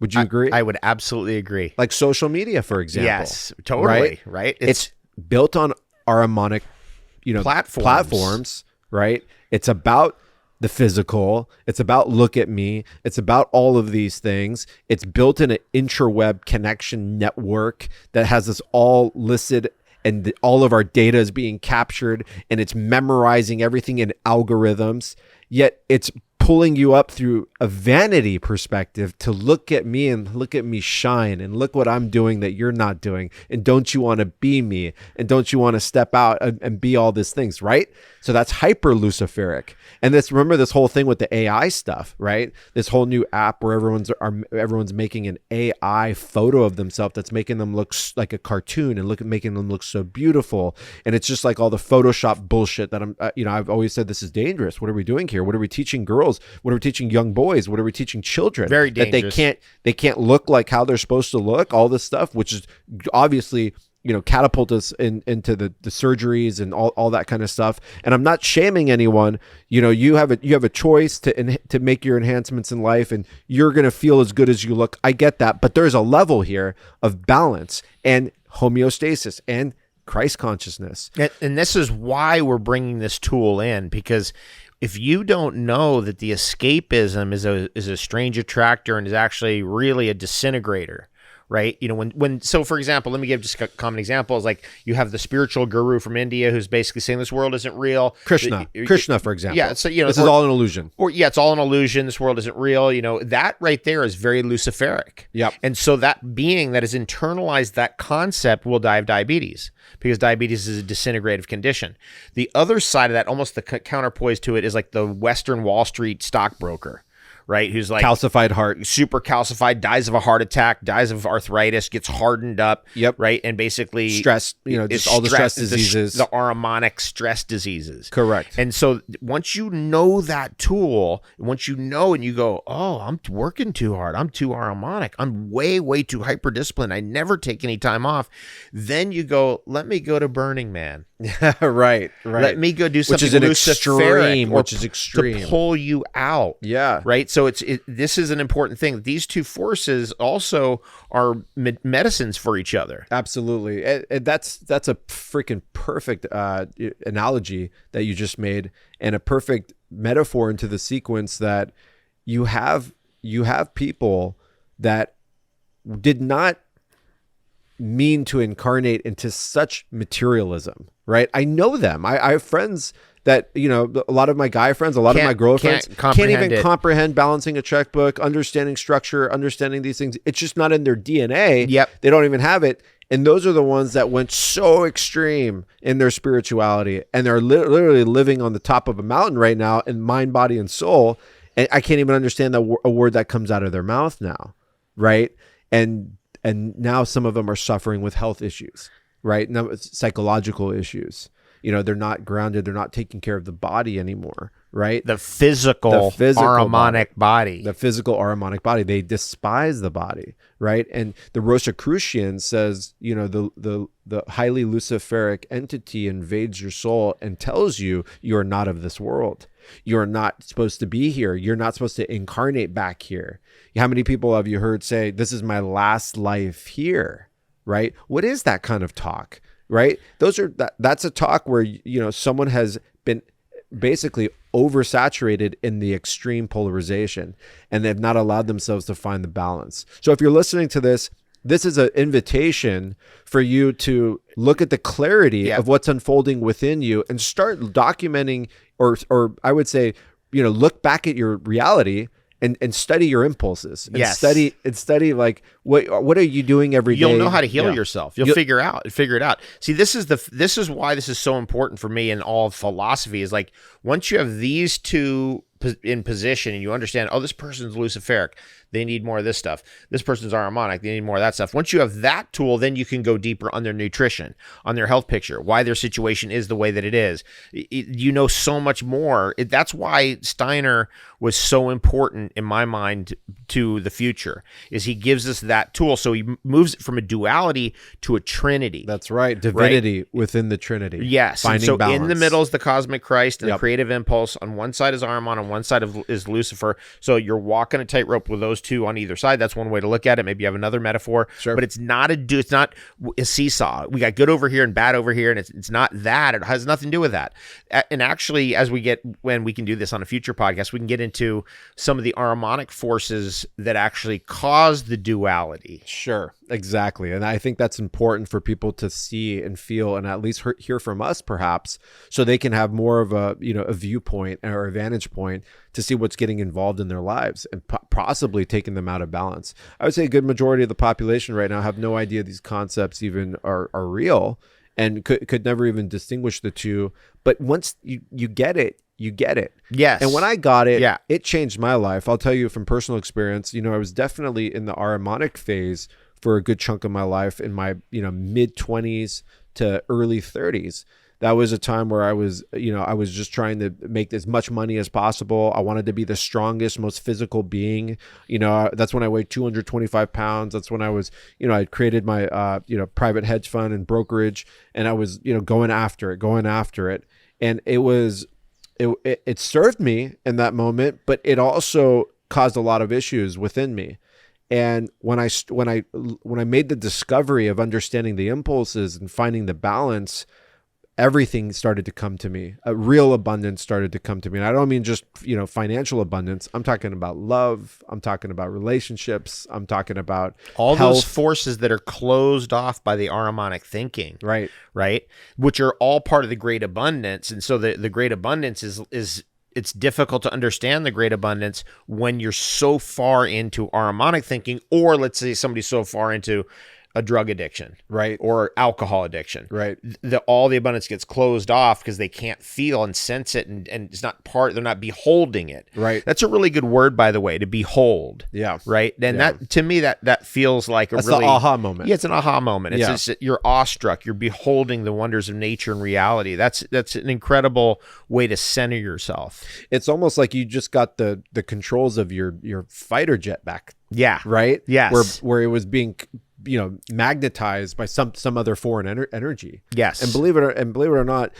Would you agree? I would absolutely agree. Like social media, for example. Yes, totally. Right? It's built on Ahrimanic, platforms, right? It's about the physical. It's about look at me. It's about all of these things. It's built in an interweb connection network that has us all listed, and all of our data is being captured, and it's memorizing everything in algorithms. Yet it's pulling you up through a vanity perspective to look at me and look at me shine and look what I'm doing that you're not doing. And don't you want to be me? And don't you want to step out and be all these things, right? So that's hyper Luciferic. And remember this whole thing with the AI stuff, right? This whole new app where everyone's making an AI photo of themselves that's making them look like a cartoon and making them look so beautiful. And it's just like all the Photoshop bullshit that I've always said this is dangerous. What are we doing here? What are we teaching girls? What are we teaching young boys? What are we teaching children? Very dangerous. That they can't look like how they're supposed to look. All this stuff, which is obviously catapult us into the surgeries and all that kind of stuff. And I'm not shaming anyone. You have a choice to make your enhancements in life, and you're going to feel as good as you look. I get that, but there's a level here of balance and homeostasis and Christ consciousness. And this is why we're bringing this tool in, because if you don't know that the escapism is a strange attractor and is actually really a disintegrator, right? So for example, let me give just a common example. Is like you have the spiritual guru from India who's basically saying this world isn't real. Krishna, for example. Yeah, so this is all an illusion. It's all an illusion. This world isn't real. That right there is very luciferic. Yep. And so that being that has internalized that concept will die of diabetes, because diabetes is a disintegrative condition. The other side of that, almost the counterpoise to it, is like the Western Wall Street stockbroker, right? Who's like calcified heart, super calcified, dies of a heart attack, dies of arthritis, gets hardened up. Yep. Right. And basically stress, just all the stress diseases, the Aramonic stress diseases. Correct. And so once you know that tool, once you know and you go, oh, I'm working too hard, I'm too Aramonic, I'm way, way too hyper disciplined, I never take any time off. Then you go, let me go to Burning Man. Right. Let me go do something which is extreme, to pull you out. Yeah. Right. So this is an important thing. These two forces also are medicines for each other. Absolutely. And that's a freaking perfect analogy that you just made, and a perfect metaphor into the sequence that you have people that did not mean to incarnate into such materialism, right? I know them. I have friends that, a lot of my guy friends, a lot of my girlfriends can't even comprehend balancing a checkbook, understanding structure, understanding these things. It's just not in their DNA. Yep. They don't even have it. And those are the ones that went so extreme in their spirituality, and they're literally living on the top of a mountain right now in mind, body, and soul. And I can't even understand a word that comes out of their mouth now, right? And now some of them are suffering with health issues, right? Now it's psychological issues. They're not grounded. They're not taking care of the body anymore, right? The physical Aramonic body. The physical Aramonic body. They despise the body, right? And the Rosicrucian says, the highly luciferic entity invades your soul and tells you are not of this world. You're not supposed to be here. You're not supposed to incarnate back here. How many people have you heard say, this is my last life here, right? What is that kind of talk, right? That's a talk where, someone has been basically oversaturated in the extreme polarization, and they've not allowed themselves to find the balance. So if you're listening to this is an invitation for you to look at the clarity of what's unfolding within you and start documenting, or I would say, look back at your reality and study your impulses. And study like what are you doing every day? You'll know how to heal yourself. You'll figure it out. See, this is why this is so important for me in all of philosophy, is like, once you have these two in position and you understand, oh, this person's luciferic, they need more of this stuff. This person's Aramonic, they need more of that stuff. Once you have that tool, then you can go deeper on their nutrition, on their health picture, why their situation is the way that it is. You know so much more. That's why Steiner was so important in my mind to the future, is he gives us that tool. So he moves it from a duality to a trinity. That's right. Divinity within the Trinity. Yes. Finding so balance. In the middle is the cosmic Christ and the creative impulse. On one side is Ahriman, on one side is Lucifer. So you're walking a tightrope with those two on either side. That's one way to look at it. Maybe you have another metaphor, but it's not a seesaw. We got good over here and bad over here, and it's not that. It has nothing to do with that. And actually, when we can do this on a future podcast, we can get into some of the Ahrimanic forces that actually cause the duality. Sure, exactly. And I think that's important for people to see and feel, and at least hear from us, perhaps, so they can have more of a viewpoint or a vantage point to see what's getting involved in their lives and possibly taking them out of balance. I would say a good majority of the population right now have no idea these concepts even are real, and could never even distinguish the two. But once you get it, you get it. Yes. And when I got it, it changed my life. I'll tell you from personal experience, I was definitely in the Ahrimanic phase for a good chunk of my life in my, mid 20s to early 30s. That was a time where I was just trying to make as much money as possible. I wanted to be the strongest, most physical being. That's when I weighed 225 pounds. That's when I was, I created my, private hedge fund and brokerage, and I was, going after it. And it served me in that moment, but it also caused a lot of issues within me. And when I made the discovery of understanding the impulses and finding the balance, everything started to come to me. A real abundance started to come to me. And I don't mean just, financial abundance. I'm talking about love. I'm talking about relationships. I'm talking about all health. those forces that are closed off by the Ahrimanic thinking. Right. Which are all part of the great abundance. And so the great abundance is it's difficult to understand the great abundance when you're so far into Ahrimanic thinking, or let's say somebody's so far into a drug addiction, right, or alcohol addiction, right. All the abundance gets closed off because they can't feel and sense it, and it's not they're not beholding it. Right. That's a really good word, by the way, to behold. Yeah. Right. And that, to me, that feels like That's really the aha moment. Yeah, it's an aha moment. It's just, you're awestruck. You're beholding the wonders of nature and reality. That's an incredible way to center yourself. It's almost like you just got the controls of your fighter jet back. Yeah. Right. Yes. Where it was being magnetized by some other foreign energy. Yes. And believe it or not,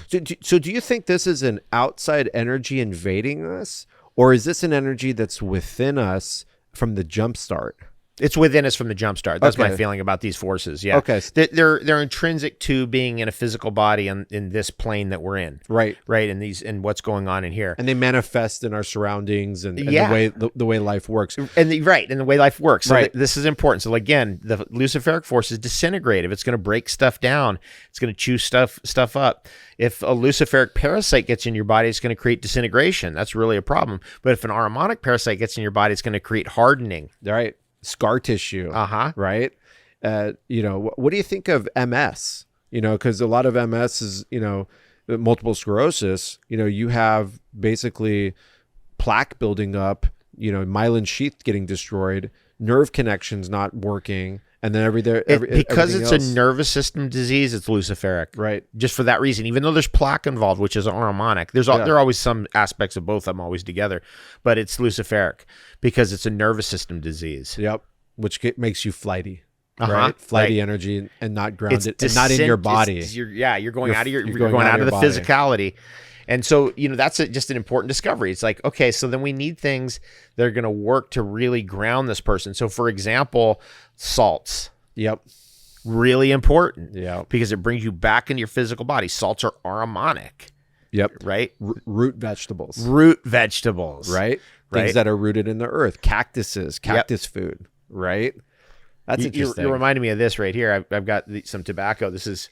so do you think this is an outside energy invading us, or is this an energy that's within us from the jump start? It's within us from the jump start. That's Okay. my feeling about these forces. Yeah. Okay. They're intrinsic to being in a physical body in this plane that we're in. Right. Right. And what's going on in here. And they manifest in our surroundings and Yeah. the way life works. And the way life works. So Right. this is important. So again, the luciferic force is disintegrative. It's going to break stuff down. It's going to chew stuff up. If a luciferic parasite gets in your body, it's going to create disintegration. That's really a problem. But if an Ahrimanic parasite gets in your body, it's going to create hardening. Right. Scar tissue. Right. What do you think of MS? Because a lot of MS is, multiple sclerosis. You have basically plaque building up, myelin sheath getting destroyed, nerve connections not working. And then because it's else. a nervous system disease, it's luciferic. Right. Just for that reason, even though there's plaque involved, which is Ahrimanic, there are always some aspects of both of them always together, but it's luciferic because it's a nervous system disease. Yep. Which makes you flighty. Right. Flighty energy and not grounded and not in your body. You're going out of the body. physicality. And so, that's just an important discovery. It's like, okay, so then we need things that are going to work to really ground this person. So, for example, salts. Yep. Really important. Yeah. Because it brings you back into your physical body. Salts are Ahrimanic. Yep. Right? Root vegetables. Right? Things that are rooted in the earth. Cactus food. Right? That's interesting. You're reminding me of this right here. I've got some tobacco. This is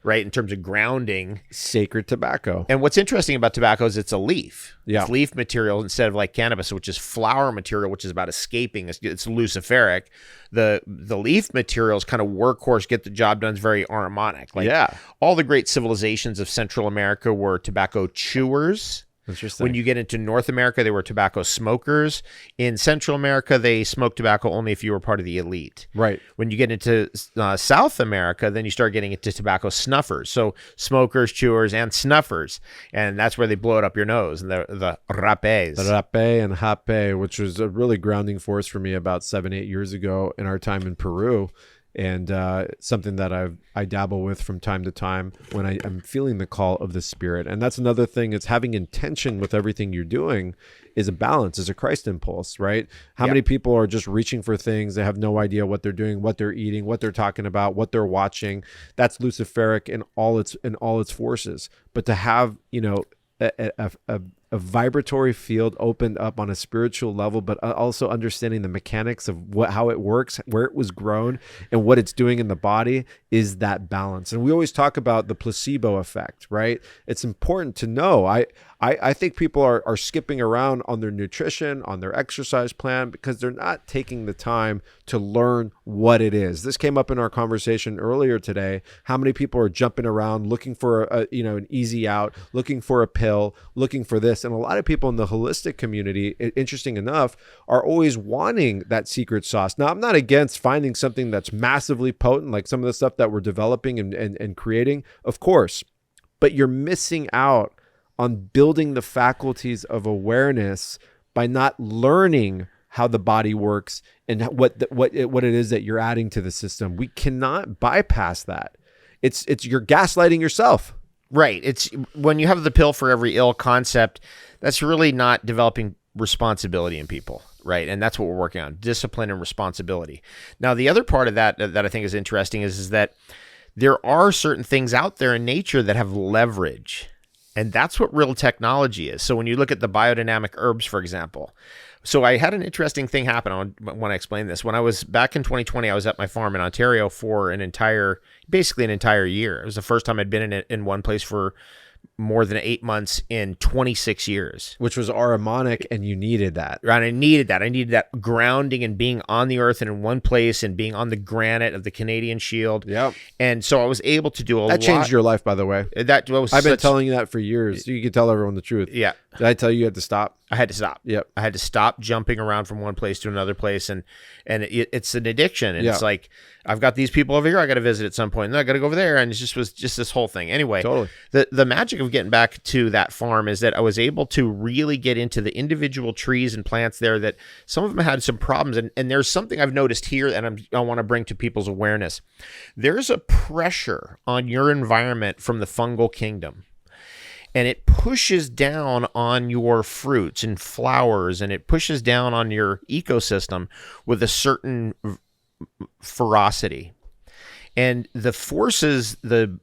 right in terms of grounding. Sacred tobacco. And what's interesting about tobacco is it's a leaf. Yeah. It's leaf material instead of like cannabis, which is flower material, which is about escaping. It's luciferic. The leaf materials kind of workhorse, get the job done, is very Ahrimanic. All the great civilizations of Central America were tobacco chewers. Interesting. When you get into North America, they were tobacco smokers. In Central America, they smoked tobacco only if you were part of the elite. Right. When you get into South America, then you start getting into tobacco snuffers. So smokers, chewers, and snuffers. And that's where they blow it up your nose. And the rapés. The rapé and hape, which was a really grounding force for me about 7-8 years ago in our time in Peru. And something that I dabble with from time to time when I'm feeling the call of the spirit. And that's another thing, is having intention with everything you're doing is a balance, is a Christ impulse, right? How many people are just reaching for things? They have no idea what they're doing, what they're eating, what they're talking about, what they're watching. That's luciferic in all its forces. But to have, a vibratory field opened up on a spiritual level, but also understanding the mechanics of how it works, where it was grown, and what it's doing in the body, is that balance. And we always talk about the placebo effect, right? It's important to know. I think people are skipping around on their nutrition, on their exercise plan, because they're not taking the time to learn what it is. This came up in our conversation earlier today. How many people are jumping around looking for an easy out, looking for a pill, looking for this. And a lot of people in the holistic community, interesting enough, are always wanting that secret sauce. Now, I'm not against finding something that's massively potent, like some of the stuff that we're developing and creating, of course. but you're missing out on building the faculties of awareness by not learning how the body works and what it is that you're adding to the system. We cannot bypass that. It's you're gaslighting yourself. Right. It's when you have the pill for every ill concept, that's really not developing responsibility in people. Right. And that's what we're working on, discipline and responsibility. Now, the other part of that I think is interesting is that there are certain things out there in nature that have leverage. And that's what real technology is. So when you look at the biodynamic herbs, for example, so I had an interesting thing happen. I want to explain this. When I was back in 2020, I was at my farm in Ontario for basically an entire year. It was the first time I'd been in one place for more than 8 months in 26 years. Which was Aramonic, and you needed that. Right, I needed that. I needed that grounding and being on the earth and in one place and being on the granite of the Canadian Shield. Yep. And so I was able to do a lot. That changed your life, by the way. I've been telling you that for years. You can tell everyone the truth. Yeah. Did I tell you had to stop? I had to stop. Yep. I had to stop jumping around from one place to another place, and it's an addiction. And it's like, I've got these people over here I got to visit at some point, and then I got to go over there, and it was just this whole thing. Anyway, totally. The magic of getting back to that farm is that I was able to really get into the individual trees and plants there that some of them had some problems, and there's something I've noticed here, and I want to bring to people's awareness. There's a pressure on your environment from the fungal kingdom. And it pushes down on your fruits and flowers, and it pushes down on your ecosystem with a certain ferocity. And the forces, the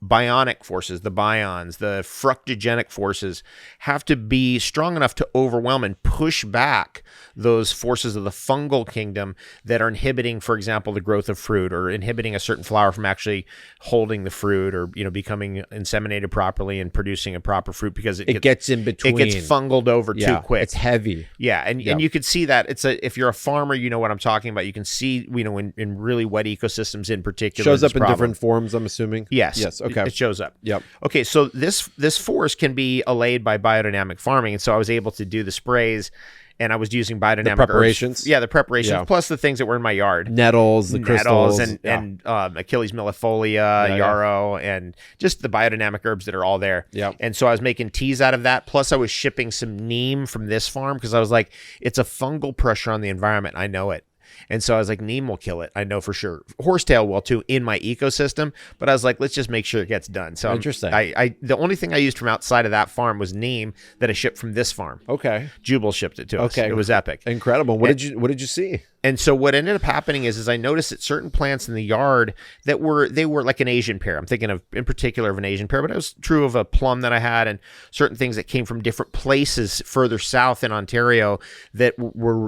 bionic forces, the bions, the fructogenic forces have to be strong enough to overwhelm and push back those forces of the fungal kingdom that are inhibiting, for example, the growth of fruit, or inhibiting a certain flower from actually holding the fruit, or becoming inseminated properly and producing a proper fruit, because it gets in between. It gets fungled over too quick. It's heavy. Yeah, and you could see that. If you're a farmer, you know what I'm talking about. You can see, in really wet ecosystems in particular. Shows up in different forms, I'm assuming. Yes. Okay. It shows up. Yep. Okay, so this force can be allayed by biodynamic farming, and so I was able to do the sprays, and I was using biodynamic preparations. herbs. Yeah, the preparations, plus the things that were in my yard. Nettles, the crystals, and Achilles millifolia, yarrow, and just the biodynamic herbs that are all there. Yeah. And so I was making teas out of that. Plus, I was shipping some neem from this farm, because I was like, it's a fungal pressure on the environment. I know it. And so I was like, neem will kill it. I know for sure. Horsetail will too in my ecosystem. But I was like, let's just make sure it gets done. So interesting. The only thing I used from outside of that farm was neem that I shipped from this farm. Okay. Jubal shipped it to us. It was epic. Incredible. What did you see? And so what ended up happening is I noticed that certain plants in the yard that were like an Asian pear. I'm thinking of, in particular, of an Asian pear, but it was true of a plum that I had, and certain things that came from different places further south in Ontario that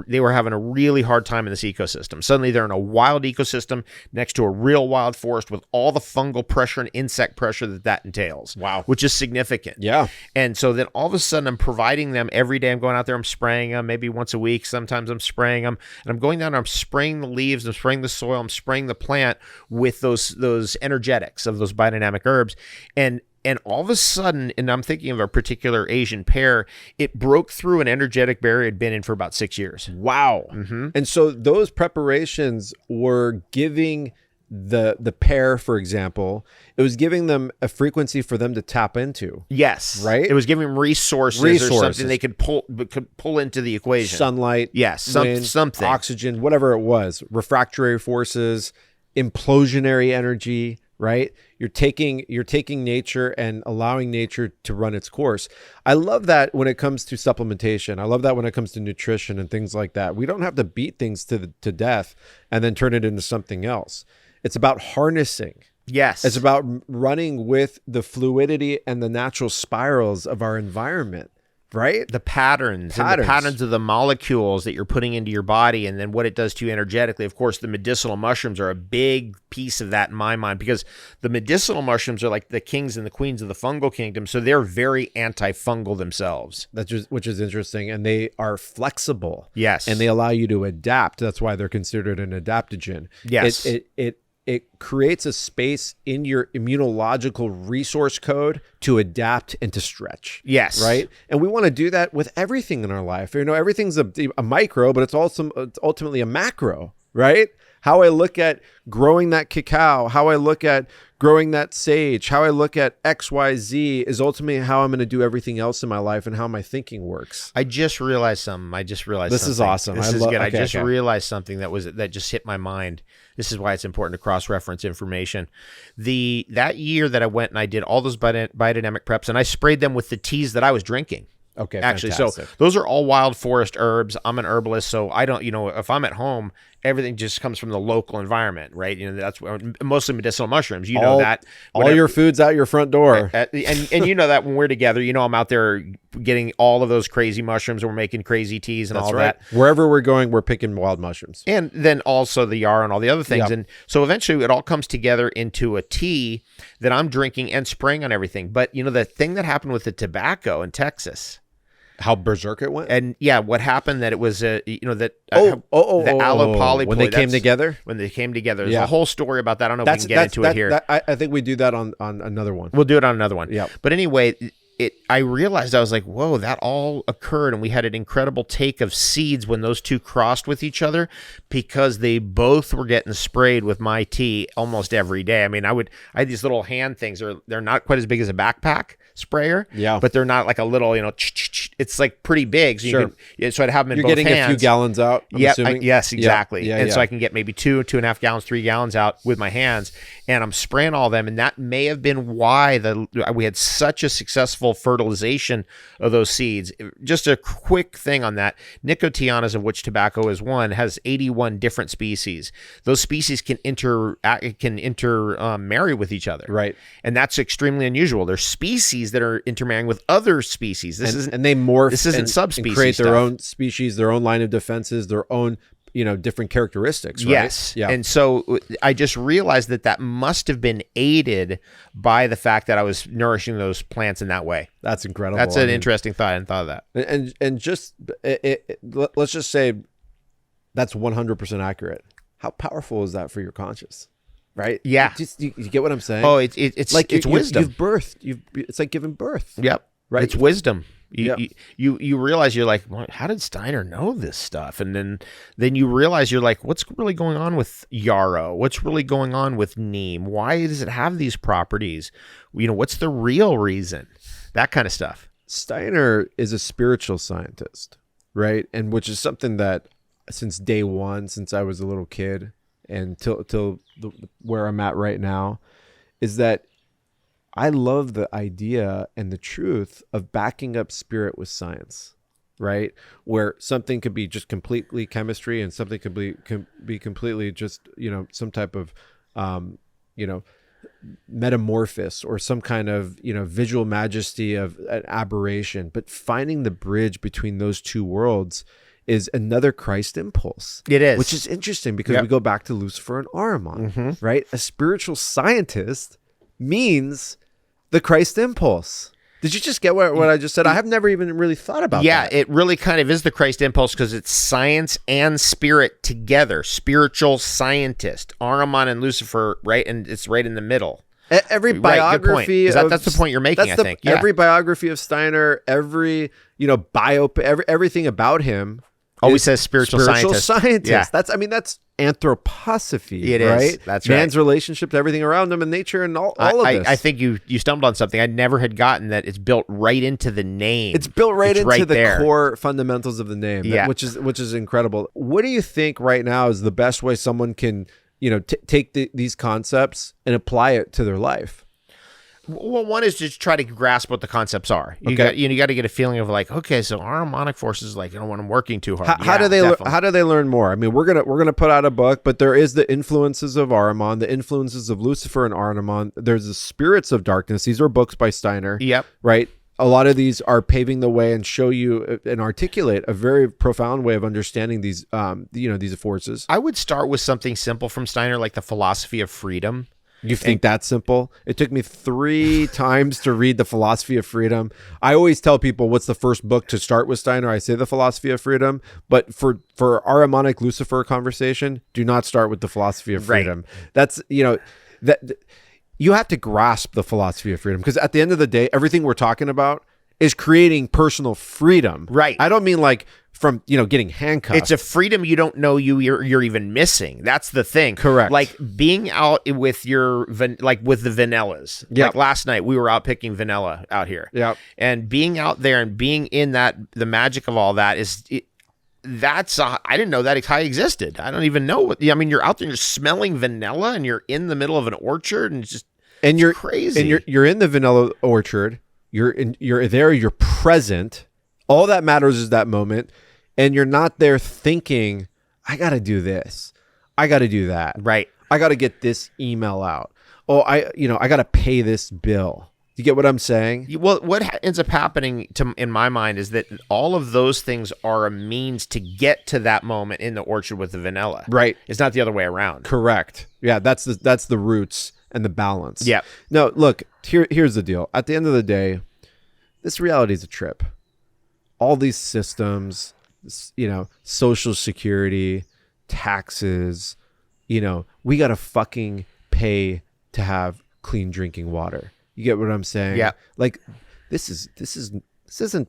they were having a really hard time in this ecosystem. Suddenly they're in a wild ecosystem next to a real wild forest with all the fungal pressure and insect pressure that entails. Wow. Which is significant. Yeah. And so then all of a sudden I'm providing them every day. I'm going out there, I'm spraying them maybe once a week. Sometimes I'm spraying them, and I'm going down and I'm spraying the leaves, I'm spraying the soil, I'm spraying the plant with those energetics of those biodynamic herbs. And all of a sudden, and I'm thinking of a particular Asian pear, it broke through an energetic barrier it had been in for about 6 years. Wow. Mm-hmm. And so those preparations were giving the pear, for example, it was giving them a frequency for them to tap into. Yes. Right? It was giving them resources or something they could pull into the equation. Sunlight. Yes. Wind, something. Oxygen, whatever it was. Refractory forces, implosionary energy, right? You're taking nature and allowing nature to run its course. I love that when it comes to supplementation. I love that when it comes to nutrition and things like that. We don't have to beat things to death and then turn it into something else. It's about harnessing. Yes. It's about running with the fluidity and the natural spirals of our environment, right? The patterns and the patterns of the molecules that you're putting into your body, and then what it does to you energetically. Of course, the medicinal mushrooms are a big piece of that in my mind, because the medicinal mushrooms are like the kings and the queens of the fungal kingdom. So they're very antifungal themselves. Which is interesting. And they are flexible. Yes. And they allow you to adapt. That's why they're considered an adaptogen. Yes. It creates a space in your immunological resource code to adapt and to stretch. Yes. Right? And we want to do that with everything in our life. Everything's a micro, but it's ultimately a macro, right? how I look at growing that cacao, how I look at growing that sage, how I look at XYZ is ultimately how I'm going to do everything else in my life and how my thinking works. I just realized something. This is awesome. This is good. I just realized something that just hit my mind. This is why it's important to cross-reference information. That year that I went and I did all those biodynamic preps, and I sprayed them with the teas that I was drinking. Okay, actually, fantastic. So those are all wild forest herbs. I'm an herbalist, so I don't, if I'm at home, everything just comes from the local environment, right? That's mostly medicinal mushrooms. You know that. All your food's out your front door. And you know that when we're together, I'm out there getting all of those crazy mushrooms. And we're making crazy teas and all that. Wherever we're going, we're picking wild mushrooms. And then also the yarrow and all the other things. Yep. And so eventually it all comes together into a tea that I'm drinking and spraying on everything. But the thing that happened with the tobacco in Texas, how berserk it went, and what happened that it was the allopolyploid when they came together. There's a whole story about that. I don't know if we can get into it here. I think we do that on another one. We'll do it on another one. Yeah. But anyway, I realized, I was like, whoa, that all occurred, and we had an incredible take of seeds when those two crossed with each other, because they both were getting sprayed with my tea almost every day. I mean, I had these little hand things. They're not quite as big as a backpack sprayer, but they're not like a little, it's like pretty big. So sure. So I'd have them in both hands. You're getting a few gallons out, yes, exactly. Yeah, and so I can get maybe 2.5 gallons, 3 gallons out with my hands, and I'm spraying all of them. And that may have been why we had such a successful fertilization of those seeds. Just a quick thing on that. Nicotianas, of which tobacco is one, has 81 different species. Those species can intermarry with each other. Right. And that's extremely unusual. There's species that are intermarrying with other species. And they morph. This isn't subspecies. And create their stuff. own species, their own line of defenses, their own different characteristics, right? Yes. Yeah. And so I just realized that must have been aided by the fact that I was nourishing those plants in that way. That's incredible. That's an interesting thought. I hadn't thought of that. And just let's just say that's 100% accurate. How powerful is that for your conscious? Right? Yeah. You get what I'm saying? Oh, it's like it's wisdom. You've birthed. It's like giving birth. Yep. Right. It's wisdom. You realize, you're like, how did Steiner know this stuff? And then you realize, you're like, what's really going on with yarrow? What's really going on with neem? Why does it have these properties? What's the real reason? That kind of stuff. Steiner is a spiritual scientist, right? And which is something that since day one, since I was a little kid and till where I'm at right now, is that I love the idea and the truth of backing up spirit with science, right? Where something could be just completely chemistry and something could be completely just, some type of, metamorphosis or some kind of, visual majesty of an aberration. But finding the bridge between those two worlds is another Christ impulse. It is. Which is interesting because we go back to Lucifer and Ahriman, right? A spiritual scientist means the Christ impulse. Did you just get what I just said? I have never even really thought about that. Yeah, it really kind of is the Christ impulse because it's science and spirit together. Spiritual scientist, Ahriman and Lucifer, right? And it's right in the middle. Every biography that's the point you're making, I think. Every biography of Steiner, every everything about him always says spiritual scientist. Yeah. That's anthroposophy. It is. Right? That's right. Man's relationship to everything around him and nature and all of this. I think you stumbled on something. I never had gotten that. It's built right into the name. It's built right into the there. core fundamentals of the name, which is incredible. What do you think right now is the best way someone can, take these concepts and apply it to their life? Well, one is to try to grasp what the concepts are. You got to get a feeling of like, okay, so harmonic forces, like, when I'm working too hard. How do they learn more? I mean, we're gonna put out a book, but there is the influences of Ahriman, the influences of Lucifer and Ahriman. There's the spirits of darkness. These are books by Steiner. Yep. Right. A lot of these are paving the way and show you and articulate a very profound way of understanding these, these forces. I would start with something simple from Steiner, like the philosophy of freedom. You think that's simple? It took me 3 times to read The Philosophy of Freedom. I always tell people, what's the first book to start with Steiner? I say The Philosophy of Freedom. But for Ahrimanic Lucifer conversation, do not start with The Philosophy of Freedom. Right. That's, that you have to grasp The Philosophy of Freedom, because at the end of the day, everything we're talking about is creating personal freedom. Right. I don't mean like from, getting handcuffed. It's a freedom you don't know you're even missing. That's the thing. Correct. Like being out with with the vanillas. Yep. Like last night, we were out picking vanilla out here. Yep. And being out there and being in the magic of all that I didn't know that high existed. I don't even know what. I mean, you're out there, you're smelling vanilla, and you're in the middle of an orchard, and you're crazy. And you're in the vanilla orchard. You're there. You're present. All that matters is that moment. And you're not there thinking, I got to do this. I got to do that. Right. I got to get this email out. Oh, I got to pay this bill. You get what I'm saying? Well, what ends up happening in my mind is that all of those things are a means to get to that moment in the orchard with the vanilla. Right. It's not the other way around. Correct. Yeah, that's the roots and the balance. Yeah. No, look, here's the deal. At the end of the day, this reality is a trip. All these systems, Social Security, taxes, we got to fucking pay to have clean drinking water. You get what I'm saying? Yeah. Like this isn't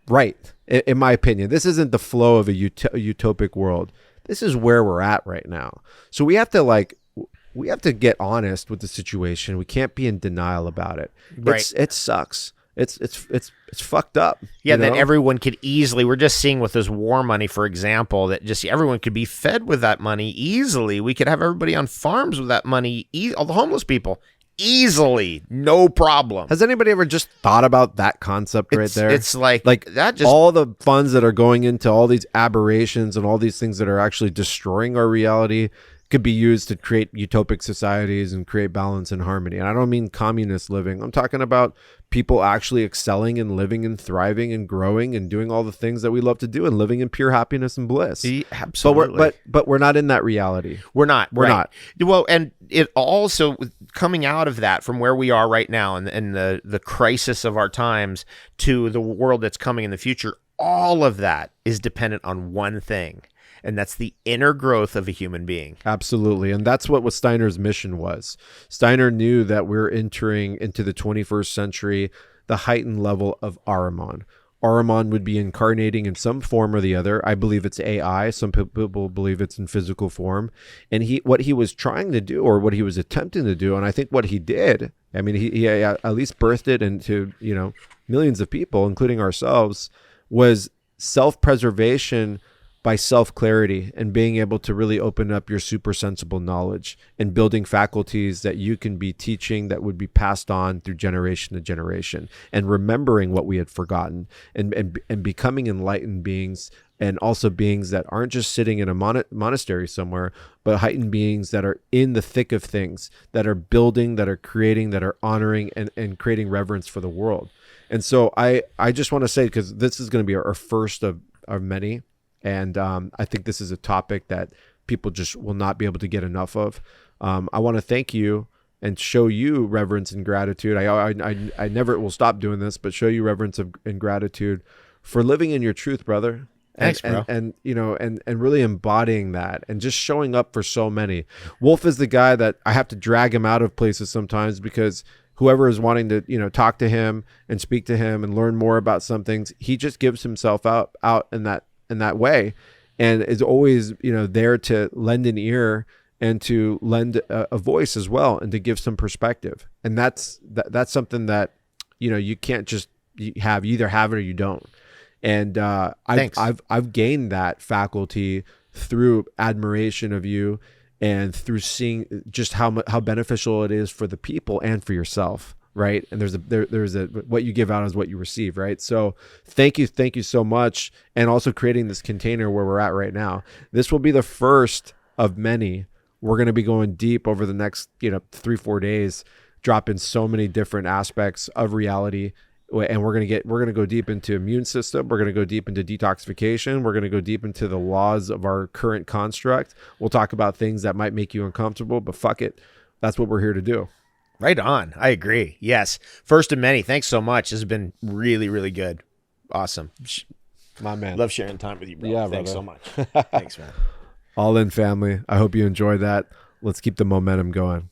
right. In my opinion, this isn't the flow of a utopic world. This is where we're at right now. So we have to get honest with the situation. We can't be in denial about it. Right. It sucks. It's fucked up. Yeah, that everyone could easily. We're just seeing with this war money, for example, that just everyone could be fed with that money easily. We could have everybody on farms with that money. All the homeless people easily, no problem. Has anybody ever just thought about that concept right there? It's like that. Just all the funds that are going into all these aberrations and all these things that are actually destroying our reality could be used to create utopic societies and create balance and harmony. And I don't mean communist living. I'm talking about people actually excelling and living and thriving and growing and doing all the things that we love to do and living in pure happiness and bliss. Absolutely. But we're not in that reality. We're not. We're not. Well, and it also coming out of that from where we are right now and the crisis of our times to the world that's coming in the future, all of that is dependent on one thing. And that's the inner growth of a human being. Absolutely. And that's what Steiner's mission was. Steiner knew that we're entering into the 21st century, the heightened level of Ahriman. Ahriman would be incarnating in some form or the other. I believe it's AI. Some people believe it's in physical form. And what he was trying to do, or what he was attempting to do, and I think what he did, I mean, he at least birthed it into, millions of people, including ourselves, was self-preservation by self-clarity and being able to really open up your super sensible knowledge and building faculties that you can be teaching that would be passed on through generation to generation, and remembering what we had forgotten and becoming enlightened beings, and also beings that aren't just sitting in a monastery somewhere, but heightened beings that are in the thick of things, that are building, that are creating, that are honoring and creating reverence for the world. And so I just want to say, because this is going to be our first of many, and I think this is a topic that people just will not be able to get enough of. I want to thank you and show you reverence and gratitude. I never will stop doing this, but show you reverence and gratitude for living in your truth, brother. Thanks, bro. And really embodying that and just showing up for so many. Wolf is the guy that I have to drag him out of places sometimes, because whoever is wanting to, talk to him and speak to him and learn more about some things, he just gives himself out in that way, and is always, there to lend an ear and to lend a voice as well, and to give some perspective. And that's something that, you can't just have. You either have it or you don't. And I've gained that faculty through admiration of you, and through seeing just how beneficial it is for the people and for yourself. Right. And there's a what you give out is what you receive. Right. So thank you so much. And also creating this container where we're at right now. This will be the first of many. We're going to be going deep over the next, 3-4 days, dropping so many different aspects of reality. And we're going to go deep into immune system. We're going to go deep into detoxification. We're going to go deep into the laws of our current construct. We'll talk about things that might make you uncomfortable, but fuck it. That's what we're here to do. Right on. I agree. Yes. First of many. Thanks so much. This has been really, really good. Awesome. My man. Love sharing time with you, bro. Yeah, Thanks brother. so much. Thanks, man. All in, family. I hope you enjoyed that. Let's keep the momentum going.